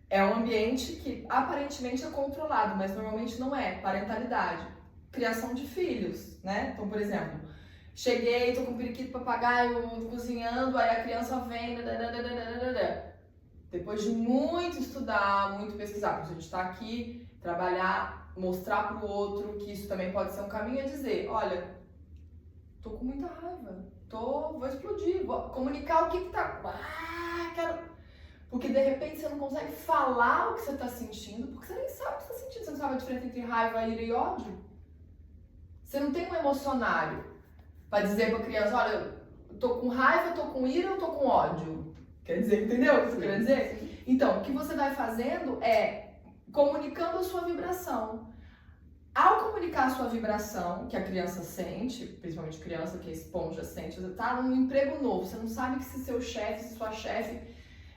Speaker 2: É um ambiente que aparentemente é controlado, mas normalmente não é. Parentalidade, criação de filhos, né? Então, por exemplo, cheguei, tô com um periquito papagaio cozinhando, aí a criança vem, depois de muito estudar, muito pesquisar, porque a gente está aqui, trabalhar, mostrar para o outro que isso também pode ser um caminho, é dizer, olha, tô com muita raiva, vou explodir, vou comunicar o que tá, quero... Porque de repente você não consegue falar o que você está sentindo, porque você nem sabe o que você está sentindo, você não sabe a diferença entre raiva, ira e ódio. Você não tem um emocionário para dizer para a criança, olha, eu tô com raiva, eu tô com ira, eu tô com ódio. Quer dizer, entendeu o que você quer dizer? Então, o que você vai fazendo é comunicando a sua vibração. Ao comunicar a sua vibração, que a criança sente, principalmente criança que é esponja sente, você tá num emprego novo, você não sabe que se seu chefe, se sua chefe,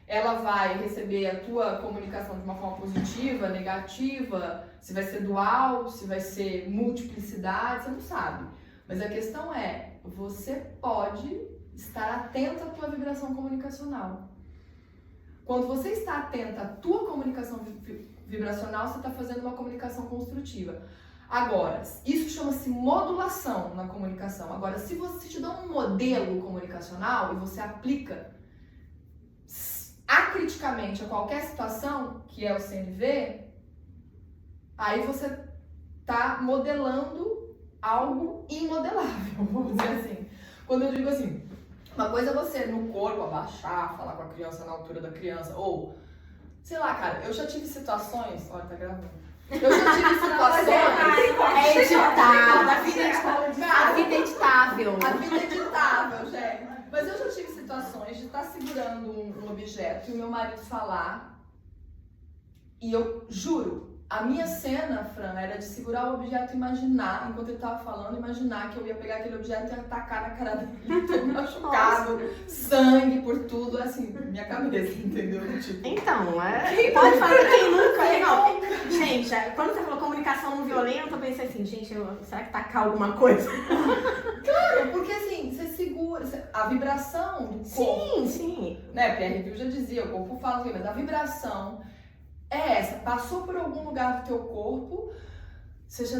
Speaker 2: ela vai receber a tua comunicação de uma forma positiva, negativa, se vai ser dual, se vai ser multiplicidade, você não sabe. Mas a questão é, você pode estar atenta à tua vibração comunicacional. Quando você está atenta à tua comunicação vibracional, você está fazendo uma comunicação construtiva. Agora, isso chama-se modulação na comunicação. Agora, se você te dá um modelo comunicacional e você aplica acriticamente a qualquer situação, que é o CNV, aí você está modelando algo imodelável, vamos dizer assim. Quando eu digo assim, uma coisa é você no corpo abaixar, falar com a criança na altura da criança, ou, sei lá, cara, eu já tive situações, olha, tá gravando. Eu já tive situações.
Speaker 3: É editável. A vida é editável.
Speaker 2: A vida é editável, gente. Mas eu já tive situações de estar segurando um objeto e o meu marido falar. E eu juro, a minha cena, Fran, era de segurar o objeto e imaginar, enquanto ele tava falando, imaginar que eu ia pegar aquele objeto e atacar na cara dele, todo machucado, sangue por tudo, assim, minha cabeça, entendeu? Tipo,
Speaker 3: então, pode fazer quem nunca, não. Gente, quando você falou comunicação não violenta, eu pensei assim, gente, será que tacar alguma coisa?
Speaker 2: Claro, porque assim, você segura, a vibração do corpo.
Speaker 3: Sim.
Speaker 2: Né, Pierre Rieu já dizia, o corpo fala, mas a vibração é essa, passou por algum lugar do teu corpo, você já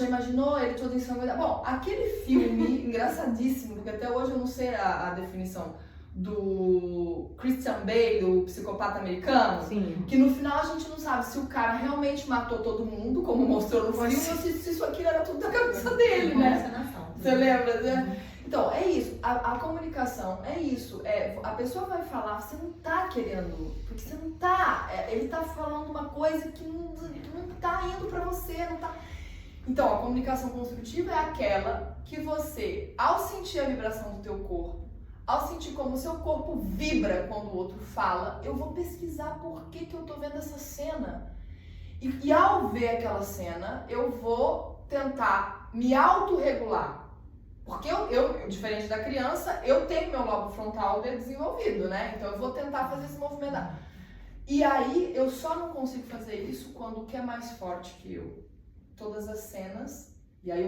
Speaker 2: imaginou ele todo ensanguentado? Bom, aquele filme engraçadíssimo, porque até hoje eu não sei a definição, do Christian Bale, o psicopata americano,
Speaker 3: Sim.
Speaker 2: Que no final a gente não sabe se o cara realmente matou todo mundo, como mostrou no filme, ou se isso aqui era tudo da cabeça dele, né? Você lembra, né? Então, é isso, a comunicação é isso, a pessoa vai falar, você não tá querendo, porque você não tá, ele tá falando uma coisa que não tá indo pra você, não tá... Então, a comunicação construtiva é aquela que você, ao sentir a vibração do teu corpo, ao sentir como o seu corpo vibra quando o outro fala, eu vou pesquisar por que eu tô vendo essa cena. E ao ver aquela cena, eu vou tentar me autorregular. Porque eu, diferente da criança, eu tenho meu lobo frontal desenvolvido, né? Então eu vou tentar fazer esse movimento. E aí eu só não consigo fazer isso quando o que é mais forte que eu. Todas as cenas. E aí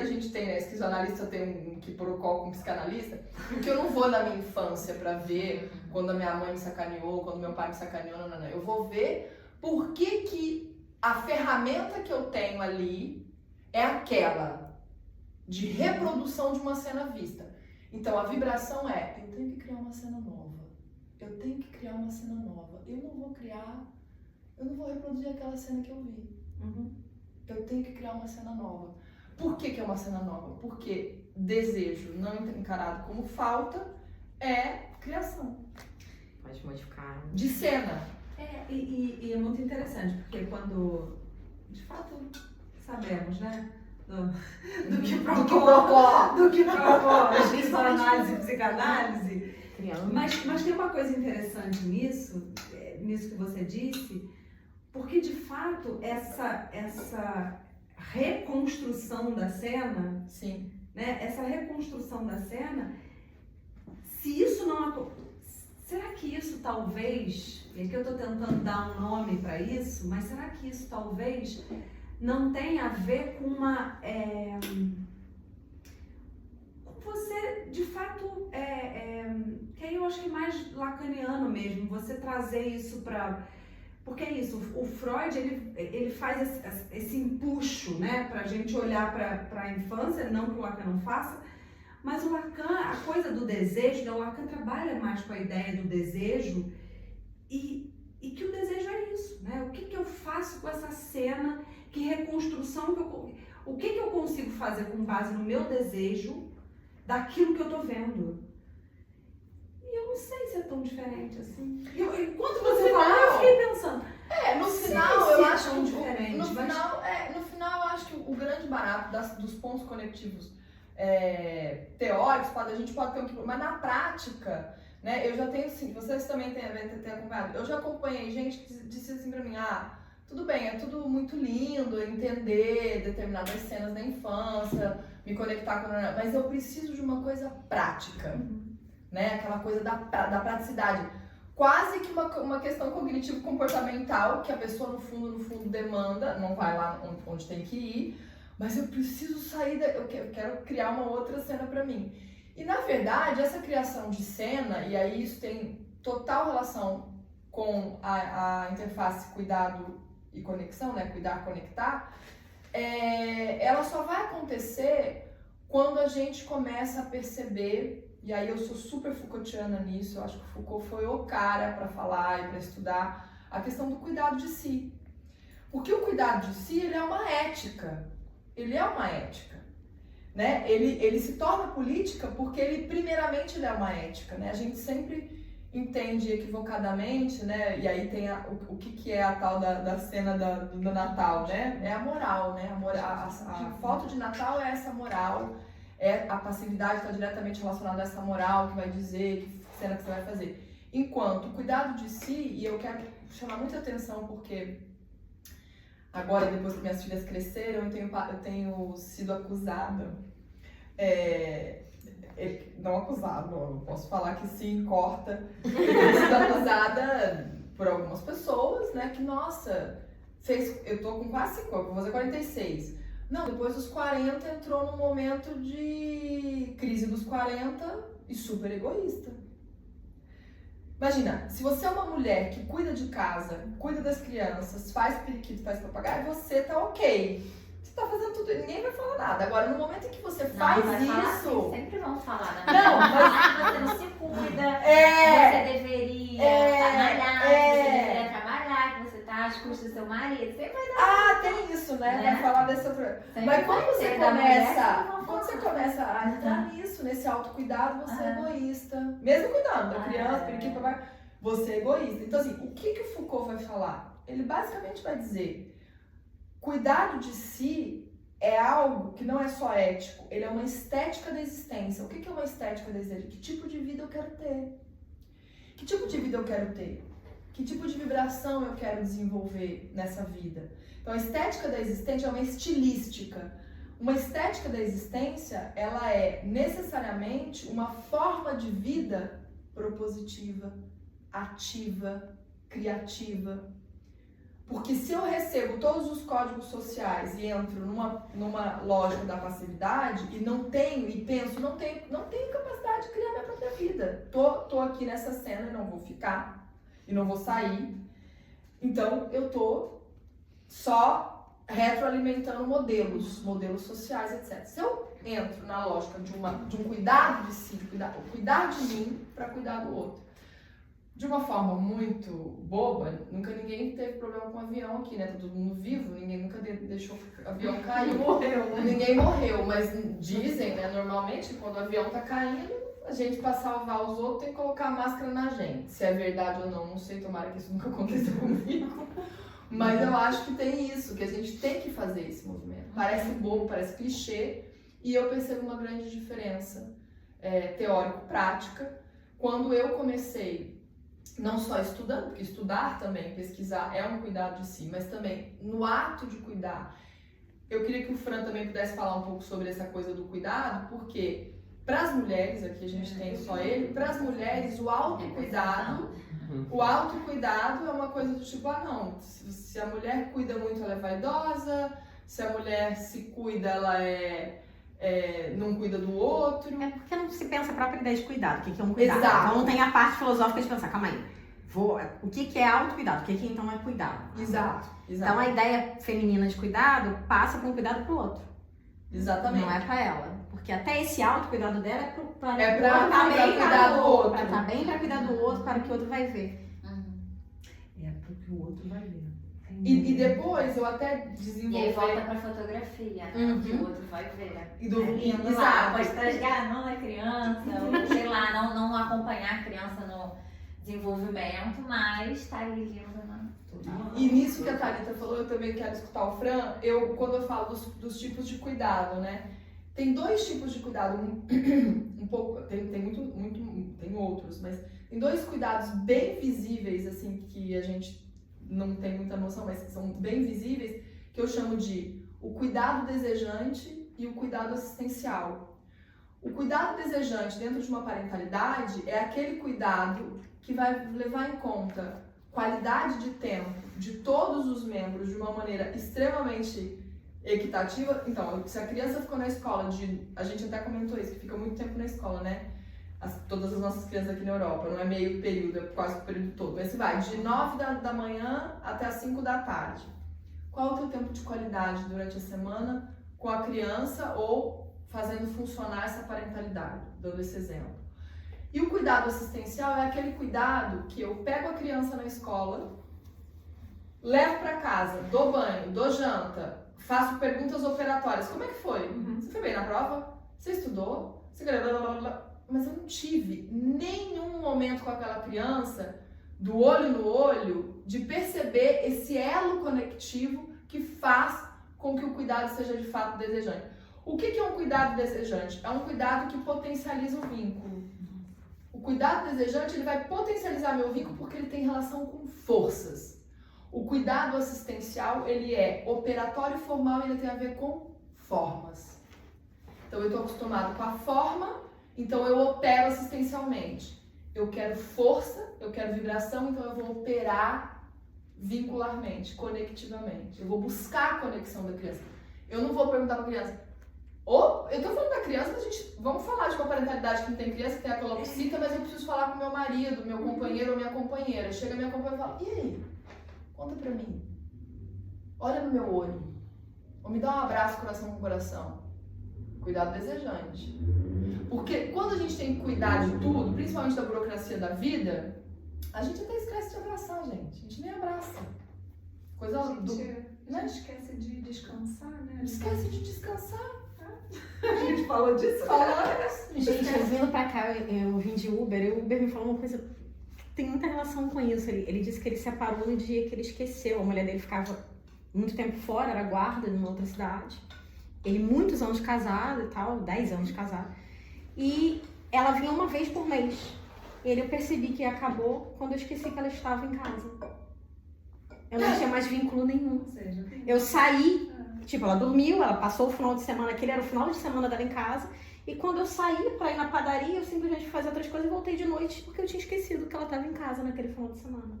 Speaker 2: a gente tem, né? Esquizoanalista tem um quiprocó com psicanalista. Porque eu não vou na minha infância pra ver quando a minha mãe me sacaneou, quando meu pai me sacaneou, não. Eu vou ver por que a ferramenta que eu tenho ali é aquela de reprodução de uma cena vista. Então a vibração é, eu tenho que criar uma cena nova. Eu tenho que criar uma cena nova. Eu não vou reproduzir aquela cena que eu vi. Eu tenho que criar uma cena nova. Por que é uma cena nova? Porque desejo não encarado como falta é criação.
Speaker 3: Pode modificar.
Speaker 2: De cena.
Speaker 1: E é muito interessante, porque quando, de fato, sabemos, né? Do que propõe, psicanálise e psicanálise,
Speaker 3: criando.
Speaker 1: Mas tem uma coisa interessante nisso que você disse, porque de fato essa reconstrução da cena,
Speaker 2: Sim.
Speaker 1: né? Essa reconstrução da cena, se isso não... Será que isso talvez, e aqui eu estou tentando dar um nome para isso, mas será que isso talvez não tenha a ver com com você, de fato, que aí eu acho que é mais lacaniano mesmo, você trazer isso para... Porque é isso, o Freud, ele faz esse empuxo, né, pra gente olhar para a infância, não que o Lacan não faça, mas o Lacan, a coisa do desejo, né, o Lacan trabalha mais com a ideia do desejo e que o desejo é isso, né, o que eu faço com essa cena, que reconstrução o que eu consigo fazer com base no meu desejo daquilo que eu tô vendo. E eu não sei se é tão diferente assim. Quando você falou, eu fiquei pensando.
Speaker 2: No final, eu acho que
Speaker 1: diferente.
Speaker 2: no final, eu acho que o grande barato dos pontos conectivos teóricos, a gente pode ter mas na prática, né, eu já tenho, sim, vocês também têm acompanhado, eu já acompanhei gente que disse assim pra mim, tudo bem, é tudo muito lindo, entender determinadas cenas da infância, me conectar com... Mas eu preciso de uma coisa prática, né? Aquela coisa da praticidade. Quase que uma questão cognitivo-comportamental que a pessoa, no fundo, demanda, não vai lá onde tem que ir, mas eu preciso sair, eu quero criar uma outra cena para mim. E, na verdade, essa criação de cena, e aí isso tem total relação com a interface cuidado e conexão, né? Cuidar, conectar, ela só vai acontecer quando a gente começa a perceber, e aí eu sou super Foucaultiana nisso, eu acho que o Foucault foi o cara para falar e para estudar a questão do cuidado de si. Porque o cuidado de si, ele é uma ética, né? Ele se torna política porque primeiramente ele é uma ética, né? A gente sempre entende equivocadamente, né? E aí tem o que é a tal da cena do Natal, né? É a moral, né? A foto de Natal é essa moral, a passividade está diretamente relacionada a essa moral que vai dizer que cena que você vai fazer. Enquanto o cuidado de si, e eu quero chamar muita atenção porque agora, depois que minhas filhas cresceram, eu tenho sido acusada, não acusada, não posso falar que sim, corta, eu tenho sido acusada por algumas pessoas, né, que nossa, eu tô com quase 50, vou fazer 46. Não, depois dos 40 entrou num momento de crise dos 40 e super egoísta. Imagina, se você é uma mulher que cuida de casa, cuida das crianças, faz periquito, faz papagaio, você tá ok. Você tá fazendo tudo, ninguém vai falar nada. Agora, no momento em que você faz isso...
Speaker 5: Sempre vão falar, né?
Speaker 2: Não, mas...
Speaker 5: Você não se cuida, você deveria trabalhar, você deveria trabalhar, que você tá às custas do seu marido. Sempre vai dar.
Speaker 2: Tem isso, né? Vai falar dessa outra... Mas quando você começa a entrar nisso, nesse autocuidado, você é egoísta. Mesmo cuidando da criança, periquito, papagaio, você é egoísta. Então, assim, o que o Foucault vai falar? Ele basicamente vai dizer... Cuidado de si é algo que não é só ético, ele é uma estética da existência. O que é uma estética da existência? Que tipo de vida eu quero ter? Que tipo de vida eu quero ter? Que tipo de vibração eu quero desenvolver nessa vida? Então, a estética da existência é uma estilística. Uma estética da existência, ela é necessariamente uma forma de vida propositiva, ativa, criativa. Porque se eu recebo todos os códigos sociais e entro numa lógica da passividade e não tenho, e penso, não tenho capacidade de criar minha própria vida. Tô aqui nessa cena e não vou ficar, e não vou sair. Então, eu tô só retroalimentando modelos sociais, etc. Se eu entro na lógica de um cuidado de si, cuidar de mim para cuidar do outro, de uma forma muito boba, nunca ninguém teve problema com avião aqui, né? Tá todo mundo vivo, ninguém nunca deixou o avião cair. Ninguém morreu, mas dizem, né, normalmente, quando o avião tá caindo, a gente, pra salvar os outros, tem que colocar a máscara na gente. Se é verdade ou não sei, tomara que isso nunca aconteça comigo. Mas eu acho que tem isso, que a gente tem que fazer esse movimento. Parece bobo, parece clichê, e eu percebo uma grande diferença teórico-prática, quando eu comecei, não só estudando, porque estudar também, pesquisar é um cuidado de si, mas também no ato de cuidar. Eu queria que o Fran também pudesse falar um pouco sobre essa coisa do cuidado, porque para as mulheres, aqui a gente tem só ele, para as mulheres o autocuidado é uma coisa do tipo, não, se a mulher cuida muito, ela é vaidosa, se a mulher se cuida, ela não cuida do outro.
Speaker 3: É porque não se pensa a própria ideia de cuidado, o que é um cuidado.
Speaker 2: Exato.
Speaker 3: Então não tem a parte filosófica de pensar, calma aí, o que é autocuidado, o que então é cuidado.
Speaker 2: Exato.
Speaker 3: Então a ideia feminina de cuidado passa para um cuidado pro outro.
Speaker 2: Exatamente.
Speaker 3: Não é pra ela. Porque até esse autocuidado dela é pra
Speaker 2: cuidar do outro.
Speaker 3: Pra estar bem, pra cuidar do outro, para que o outro vai ver.
Speaker 1: É porque o outro vai ver.
Speaker 2: E depois eu até
Speaker 5: E aí
Speaker 2: desenvolvi...
Speaker 5: volta pra fotografia, né? Que o outro vai ver.
Speaker 2: Exato.
Speaker 5: Lá, pode trasgar não a criança, ou sei lá, não acompanhar a criança no desenvolvimento, mas tá ali lindo, né?
Speaker 2: E nisso que a Thalita falou, eu também quero escutar o Fran, quando eu falo dos tipos de cuidado, né? Tem 2 tipos de cuidado, um pouco, tem outros, mas tem 2 cuidados bem visíveis, assim, que a gente não tem muita noção, mas que são bem visíveis, que eu chamo de o cuidado desejante e o cuidado assistencial. O cuidado desejante dentro de uma parentalidade é aquele cuidado que vai levar em conta qualidade de tempo de todos os membros de uma maneira extremamente equitativa. Então, se a criança ficou na escola, a gente até comentou isso, que fica muito tempo na escola, né? Todas as nossas crianças aqui na Europa, não é meio período, é quase o período todo. Mas você vai de 9 da manhã até as 5 da tarde. Qual é o teu tempo de qualidade durante a semana com a criança ou fazendo funcionar essa parentalidade? Dando esse exemplo. E o cuidado assistencial é aquele cuidado que eu pego a criança na escola, levo para casa, dou banho, dou janta, faço perguntas operatórias. Como é que foi? Você foi bem na prova? Você estudou? Você... Mas eu não tive nenhum momento com aquela criança, do olho no olho, de perceber esse elo conectivo que faz com que o cuidado seja de fato desejante. O que é um cuidado desejante? É um cuidado que potencializa o vínculo. O cuidado desejante, ele vai potencializar meu vínculo porque ele tem relação com forças. O cuidado assistencial, ele é operatório e formal e ele tem a ver com formas. Então, eu estou acostumado com a forma, então eu opero assistencialmente. Eu quero força, eu quero vibração, então eu vou operar vincularmente, conectivamente. Eu vou buscar a conexão da criança. Eu não vou perguntar para a criança, eu tô falando da criança, vamos falar de uma parentalidade que não tem criança, que tem a calopsita, mas eu preciso falar com meu marido, meu companheiro ou minha companheira. Chega minha companheira e fala, e aí? Conta pra mim. Olha no meu olho. Ou me dá um abraço coração com coração. Cuidado desejante. Porque quando a gente tem que cuidar de tudo, principalmente da burocracia da vida, a gente até esquece de abraçar, gente. A gente nem abraça. Coisa
Speaker 1: A gente esquece de descansar, né?
Speaker 2: Esquece de descansar.
Speaker 1: A gente falou disso.
Speaker 3: Gente, eu vindo pra cá, eu vim de Uber, e o Uber me falou uma coisa que tem muita relação com isso. Ele disse que ele separou no dia que ele esqueceu. A mulher dele ficava muito tempo fora, era guarda numa outra cidade. Ele, muitos anos casado e tal, 10 anos casado. E ela vinha uma vez por mês. Eu percebi que acabou quando eu esqueci que ela estava em casa. Eu não tinha mais vínculo nenhum.
Speaker 1: Ou seja,
Speaker 3: Eu saí, tipo, ela dormiu, ela passou o final de semana, aquele era o final de semana dela em casa. E quando eu saí pra ir na padaria, eu simplesmente fui fazer outras coisas e voltei de noite, porque eu tinha esquecido que ela estava em casa naquele final de semana.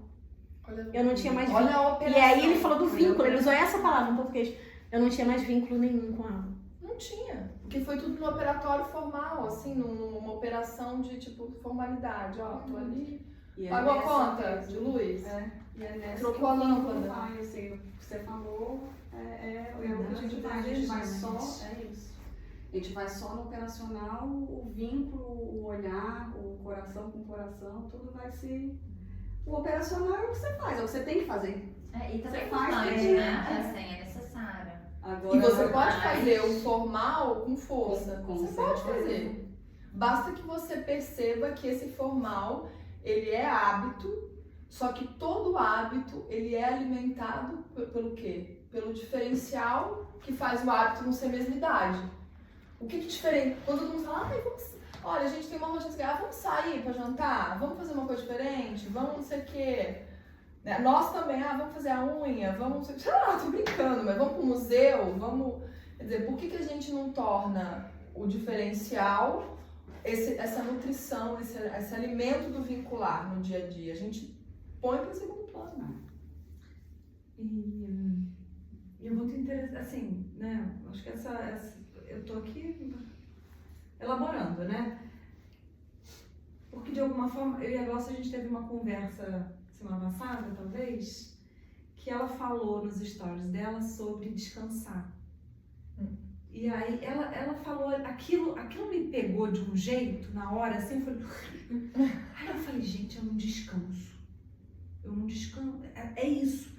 Speaker 3: Eu não tinha mais vínculo.
Speaker 2: Olha a operação.
Speaker 3: E aí ele falou do vínculo, ele usou essa palavra em português. Eu não tinha mais vínculo nenhum com ela.
Speaker 2: Não tinha. Porque foi tudo no operatório formal, assim, numa operação de, tipo, formalidade. Ó, tô ali. Pagou a conta de luz?
Speaker 4: E é nessa
Speaker 2: Trocou
Speaker 4: que
Speaker 2: a
Speaker 4: o vínculo
Speaker 2: lâmpada.
Speaker 4: vai, assim, você falou, é o que a gente faz, a gente vai só, é isso. A gente vai só no operacional, o vínculo, o olhar, o coração com o coração, tudo vai se... O operacional é o que você faz, é o que você tem que fazer.
Speaker 5: E também é
Speaker 4: Você faz
Speaker 5: importante,
Speaker 4: porque-
Speaker 5: né? Assim, é necessário.
Speaker 4: Agora,
Speaker 2: E você pode
Speaker 5: mas-
Speaker 2: fazer o formal com força.
Speaker 4: Com
Speaker 2: Você pode
Speaker 4: certeza.
Speaker 2: fazer. Basta que você perceba que esse formal, ele é hábito, só que todo hábito, ele é alimentado pelo quê? Pelo diferencial que faz o hábito não ser mesma idade. O que diferente? Quando todo mundo fala, olha, a gente tem uma rotina, vamos sair pra jantar? Vamos fazer uma coisa diferente? Vamos não sei o quê. Né? Nós também, vamos fazer a unha, vamos, sei lá, tô brincando, mas vamos pro museu, vamos... Quer dizer, por que a gente não torna o diferencial, essa nutrição, esse alimento do vincular no dia a dia? A gente põe para segundo plano.
Speaker 1: E é muito interessante, assim, né? Acho que eu tô aqui elaborando, né? Porque de alguma forma, eu e a Glaucia, a gente teve uma conversa semana passada, talvez, que ela falou nos stories dela sobre descansar. E aí ela falou, aquilo me pegou de um jeito, na hora, assim, aí eu falei, gente, eu não descanso. É isso.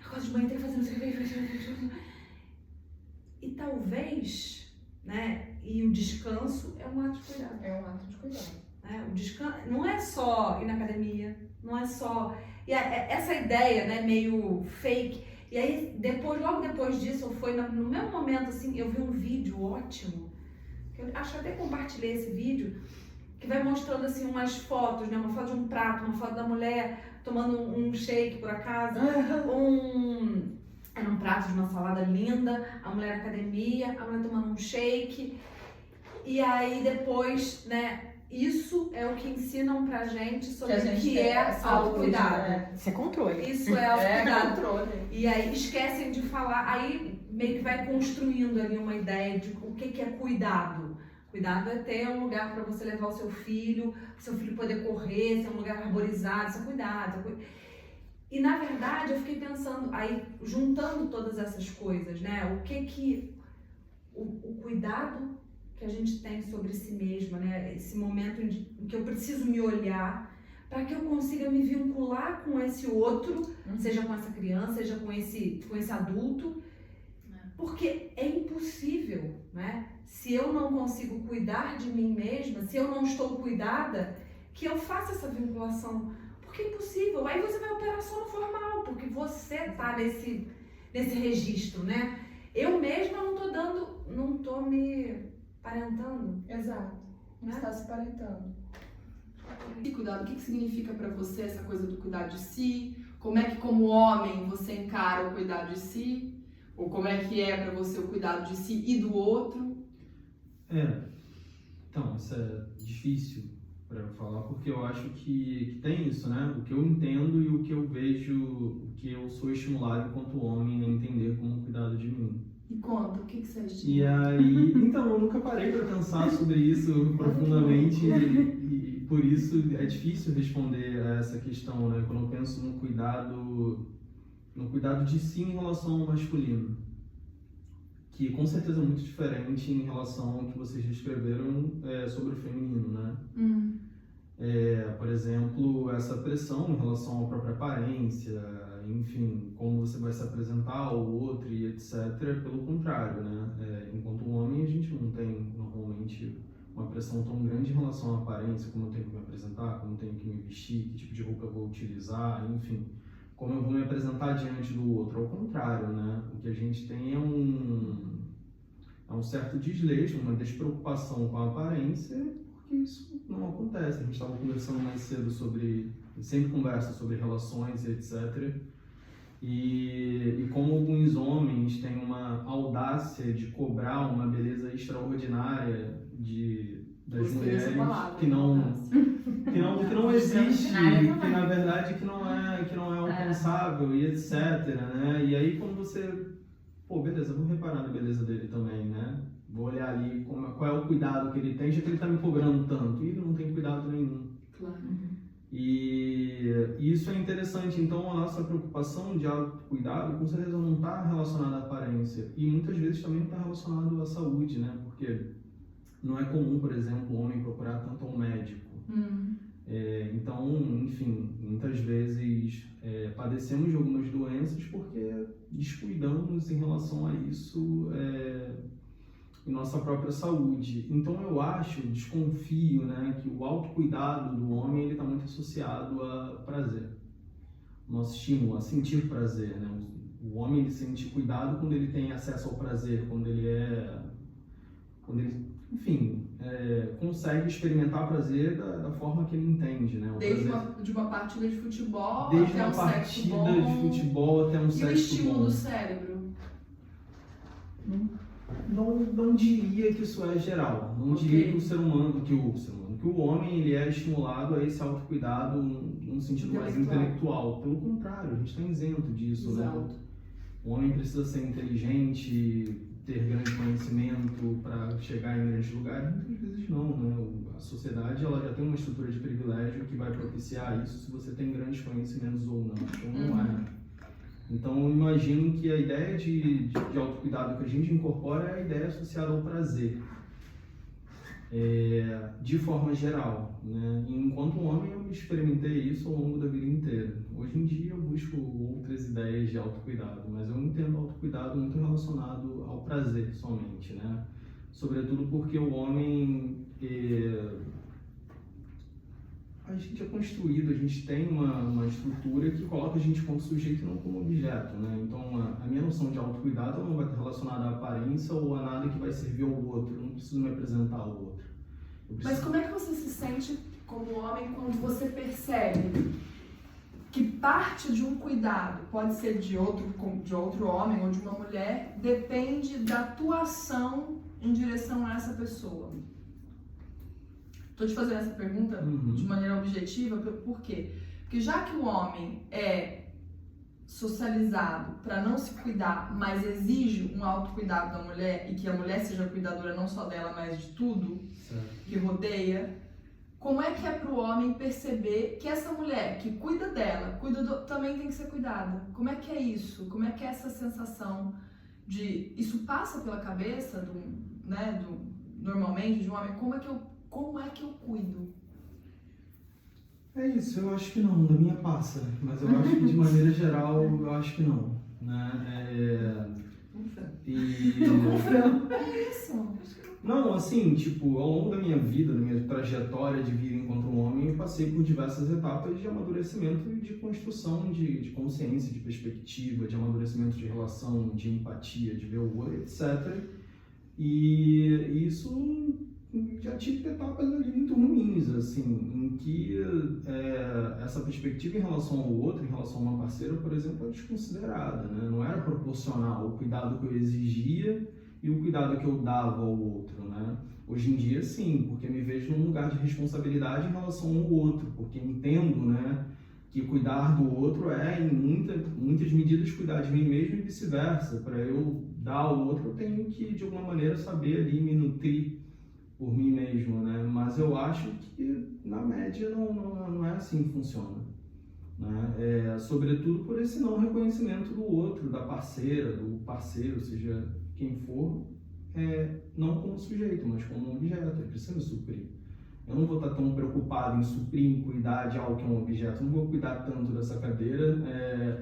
Speaker 1: Acordo de manhã, tem que fazer... E talvez, né, e o descanso é um ato de cuidado.
Speaker 2: É um ato de cuidado.
Speaker 1: O descanso não é só ir na academia, não é só... E essa ideia, né, meio fake... E aí, logo depois disso, foi no mesmo momento, assim, eu vi um vídeo ótimo, que eu acho que até compartilhei esse vídeo, que vai mostrando, assim, umas fotos, né? Uma foto de um prato, uma foto da mulher tomando um shake, por acaso, era um prato de uma salada linda, a mulher na academia, a mulher tomando um shake, e aí depois, né... Isso é o que ensinam pra gente sobre o que é autocuidado.
Speaker 3: Isso é controle.
Speaker 1: Isso é autocuidado.
Speaker 2: Controle.
Speaker 1: E aí esquecem de falar, aí meio que vai construindo ali uma ideia de o que é cuidado. Cuidado é ter um lugar para você levar o seu filho poder correr, ser um lugar arborizado, isso é cuidado. E na verdade eu fiquei pensando, aí juntando todas essas coisas, né? O cuidado que a gente tem sobre si mesma, né? Esse momento em que eu preciso me olhar para que eu consiga me vincular com esse outro, seja com essa criança, seja com esse adulto, porque é impossível, né? Se eu não consigo cuidar de mim mesma, se eu não estou cuidada, que eu faça essa vinculação, porque é impossível. Aí você vai operar só no formal, porque você tá nesse registro, né? Eu mesma não tô me parentando.
Speaker 2: Exato.
Speaker 1: Né?
Speaker 2: Está se parentando.
Speaker 4: E cuidado, o que significa pra você essa coisa do cuidar de si? Como é que, como homem, você encara o cuidar de si? Ou como é que é pra você o cuidado de si e do outro?
Speaker 6: Então, isso é difícil para eu falar, porque eu acho que tem isso, né? O que eu entendo e o que eu vejo, o que eu sou estimulado enquanto homem a entender como cuidado de mim.
Speaker 4: E conta, o que você estimula?
Speaker 6: E aí, então, eu nunca parei para pensar sobre isso profundamente e por isso é difícil responder a essa questão, né? Quando eu penso no cuidado de si em relação ao masculino, que com certeza é muito diferente em relação ao que vocês descreveram sobre o feminino, né? Por exemplo, essa pressão em relação à própria aparência, enfim, como você vai se apresentar ao outro e etc. Pelo contrário, né? Enquanto homem, a gente não tem normalmente uma pressão tão grande em relação à aparência, como eu tenho que me apresentar, como eu tenho que me vestir, que tipo de roupa eu vou utilizar, enfim, como eu vou me apresentar diante do outro. Ao contrário, né? O que a gente tem é um certo desleixo, uma despreocupação com a aparência, porque isso não acontece. A gente estava conversando mais cedo sempre conversa sobre relações e etc. E como alguns homens têm uma audácia de cobrar uma beleza extraordinária das mulheres que não existe, que na verdade que não é alcançável e etc, né? E aí quando você, beleza, vou reparar na beleza dele também, né? Vou olhar ali qual é o cuidado que ele tem, já que ele está me cobrando tanto, e ele não tem cuidado nenhum.
Speaker 4: Claro.
Speaker 6: E isso é interessante. Então a nossa preocupação de autocuidado com certeza não está relacionada à aparência, e muitas vezes também não está relacionado à saúde, né? Porque não é comum, por exemplo, o homem procurar tanto um médico. Então, enfim, muitas vezes padecemos de algumas doenças porque descuidamos em relação a isso em nossa própria saúde. Então eu desconfio, né, que o autocuidado do homem está muito associado a prazer, nosso estímulo a sentir prazer, né? O homem ele sente cuidado quando ele tem acesso ao prazer, quando ele enfim, consegue experimentar prazer da forma que ele entende, né?
Speaker 2: De uma partida de futebol
Speaker 6: desde
Speaker 2: até
Speaker 6: uma
Speaker 2: um sexo bom.
Speaker 6: partida de futebol até um
Speaker 2: E o
Speaker 6: sexo
Speaker 2: estímulo
Speaker 6: bom.
Speaker 2: do cérebro?
Speaker 6: Não diria que isso é geral. Não diria que que o homem ele é estimulado a esse autocuidado num sentido mais intelectual. Pelo contrário, a gente está isento disso,
Speaker 2: Exato.
Speaker 6: né? O homem precisa ser inteligente, ter grande conhecimento para chegar em grandes lugares. Muitas vezes não, né? A sociedade ela já tem uma estrutura de privilégio que vai propiciar isso se você tem grandes conhecimentos ou não. Então não é. Então eu imagino que a ideia de autocuidado que a gente incorpora é a ideia associada ao prazer. De forma geral, né? E enquanto homem eu experimentei isso ao longo da vida inteira. Hoje em dia eu busco outras ideias de autocuidado, mas eu entendo autocuidado muito relacionado ao prazer somente, né? Sobretudo porque o homem a gente é construído, a gente tem uma estrutura que coloca a gente como sujeito e não como objeto, né? Então a minha noção de autocuidado não vai estar relacionada à aparência ou a nada que vai servir ao outro. Eu não preciso me apresentar ao outro.
Speaker 2: Mas como é que você se sente como homem quando você percebe que parte de um cuidado, pode ser de outro homem ou de uma mulher, depende da tua ação em direção a essa pessoa? Estou te fazendo essa pergunta de maneira objetiva, por quê? Porque já que o homem é socializado para não se cuidar, mas exige um autocuidado da mulher e que a mulher seja cuidadora não só dela, mas de tudo que rodeia, como é que é para o homem perceber que essa mulher que cuida dela, também tem que ser cuidada? Como é que é isso? Como é que é essa sensação de... Isso passa pela cabeça normalmente de um homem? Como é que eu cuido?
Speaker 6: É isso, eu acho que não, da minha passa, mas eu acho que de maneira geral, eu acho que não, né?
Speaker 2: É isso.
Speaker 6: Não, assim, tipo, ao longo da minha vida, da minha trajetória de vida enquanto homem, eu passei por diversas etapas de amadurecimento e de construção de consciência, de perspectiva, de amadurecimento de relação, de empatia, de ver o outro, etc. E isso... já tive etapas ali muito ruins, assim, em que essa perspectiva em relação ao outro, em relação a uma parceira, por exemplo, é desconsiderada, né? Não era proporcional o cuidado que eu exigia e o cuidado que eu dava ao outro, né? Hoje em dia, sim, porque me vejo num lugar de responsabilidade em relação ao outro, porque entendo, né, que cuidar do outro é, em muitas medidas, cuidar de mim mesmo e vice-versa. Para eu dar ao outro, eu tenho que, de alguma maneira, saber ali me nutrir por mim mesmo, né? Mas eu acho que na média não é assim que funciona, né? Sobretudo por esse não reconhecimento do outro, da parceira, do parceiro, seja quem for, não como sujeito, mas como objeto. Ele precisa me suprir. Eu não vou estar tão preocupado em suprir, em cuidar de algo que é um objeto. Eu não vou cuidar tanto dessa cadeira.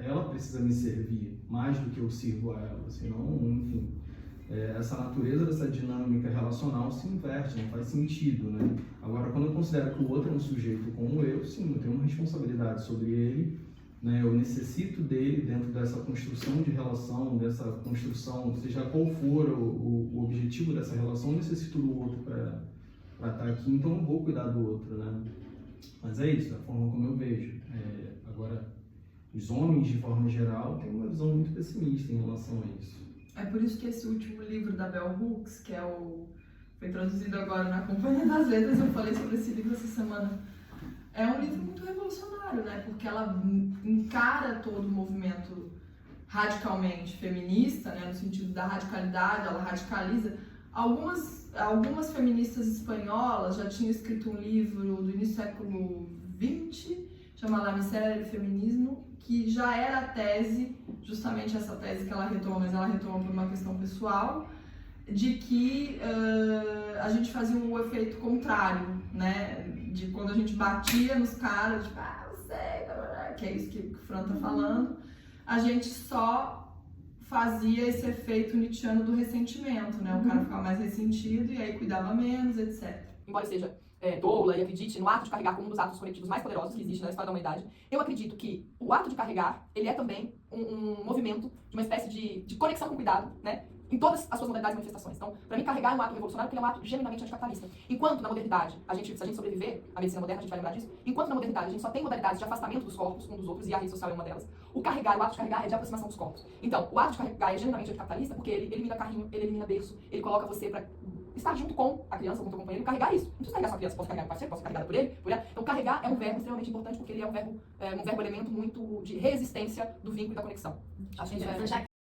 Speaker 6: Ela precisa me servir mais do que eu sirvo a ela, senão, enfim. Essa natureza dessa dinâmica relacional se inverte, não faz sentido, né? Agora, quando eu considero que o outro é um sujeito como eu, sim, eu tenho uma responsabilidade sobre ele, né? Eu necessito dele dentro dessa construção de relação, dessa construção, seja qual for o objetivo dessa relação, eu necessito do outro para estar aqui, então eu vou cuidar do outro, né? Mas é isso, da forma como eu vejo. Agora, os homens, de forma geral, têm uma visão muito pessimista em relação a isso.
Speaker 2: É por isso que esse último livro da Bell Hooks, que foi traduzido agora na Companhia das Letras, eu falei sobre esse livro essa semana, é um livro muito revolucionário, né? Porque ela encara todo o movimento radicalmente feminista, né? No sentido da radicalidade, ela radicaliza. Algumas feministas espanholas já tinham escrito um livro do início do século XX, chamado La Miséria do Feminismo, que já era a tese, justamente essa tese que ela retoma, mas ela retoma por uma questão pessoal, de que a gente fazia um efeito contrário, né? De quando a gente batia nos caras, tipo, não sei, que é isso que o Fran tá falando, a gente só fazia esse efeito nietzschiano do ressentimento, né? O cara ficava mais ressentido e aí cuidava menos, etc.
Speaker 7: Embora seja doula e acredite no ato de carregar como um dos atos coletivos mais poderosos que existe na história da humanidade, eu acredito que o ato de carregar, ele é também um movimento de uma espécie de conexão com o cuidado, né? em todas as suas modalidades e manifestações. Então, para mim, carregar é um ato revolucionário porque ele é um ato genuinamente anticapitalista. Enquanto na modernidade, se a gente sobreviver, a medicina moderna, a gente vai lembrar disso, enquanto na modernidade a gente só tem modalidades de afastamento dos corpos um dos outros, e a rede social é uma delas, o ato de carregar é de aproximação dos corpos. Então, o ato de carregar é genuinamente anticapitalista porque ele elimina carrinho, ele elimina berço, ele coloca você para estar junto com a criança, com o seu companheiro, e carregar isso. Não precisa carregar sua criança, posso carregar um parceiro, posso ser carregada por ele, por ela. Então, carregar é um verbo extremamente importante porque ele é um verbo elemento muito de resistência do vínculo e da conexão. Acho que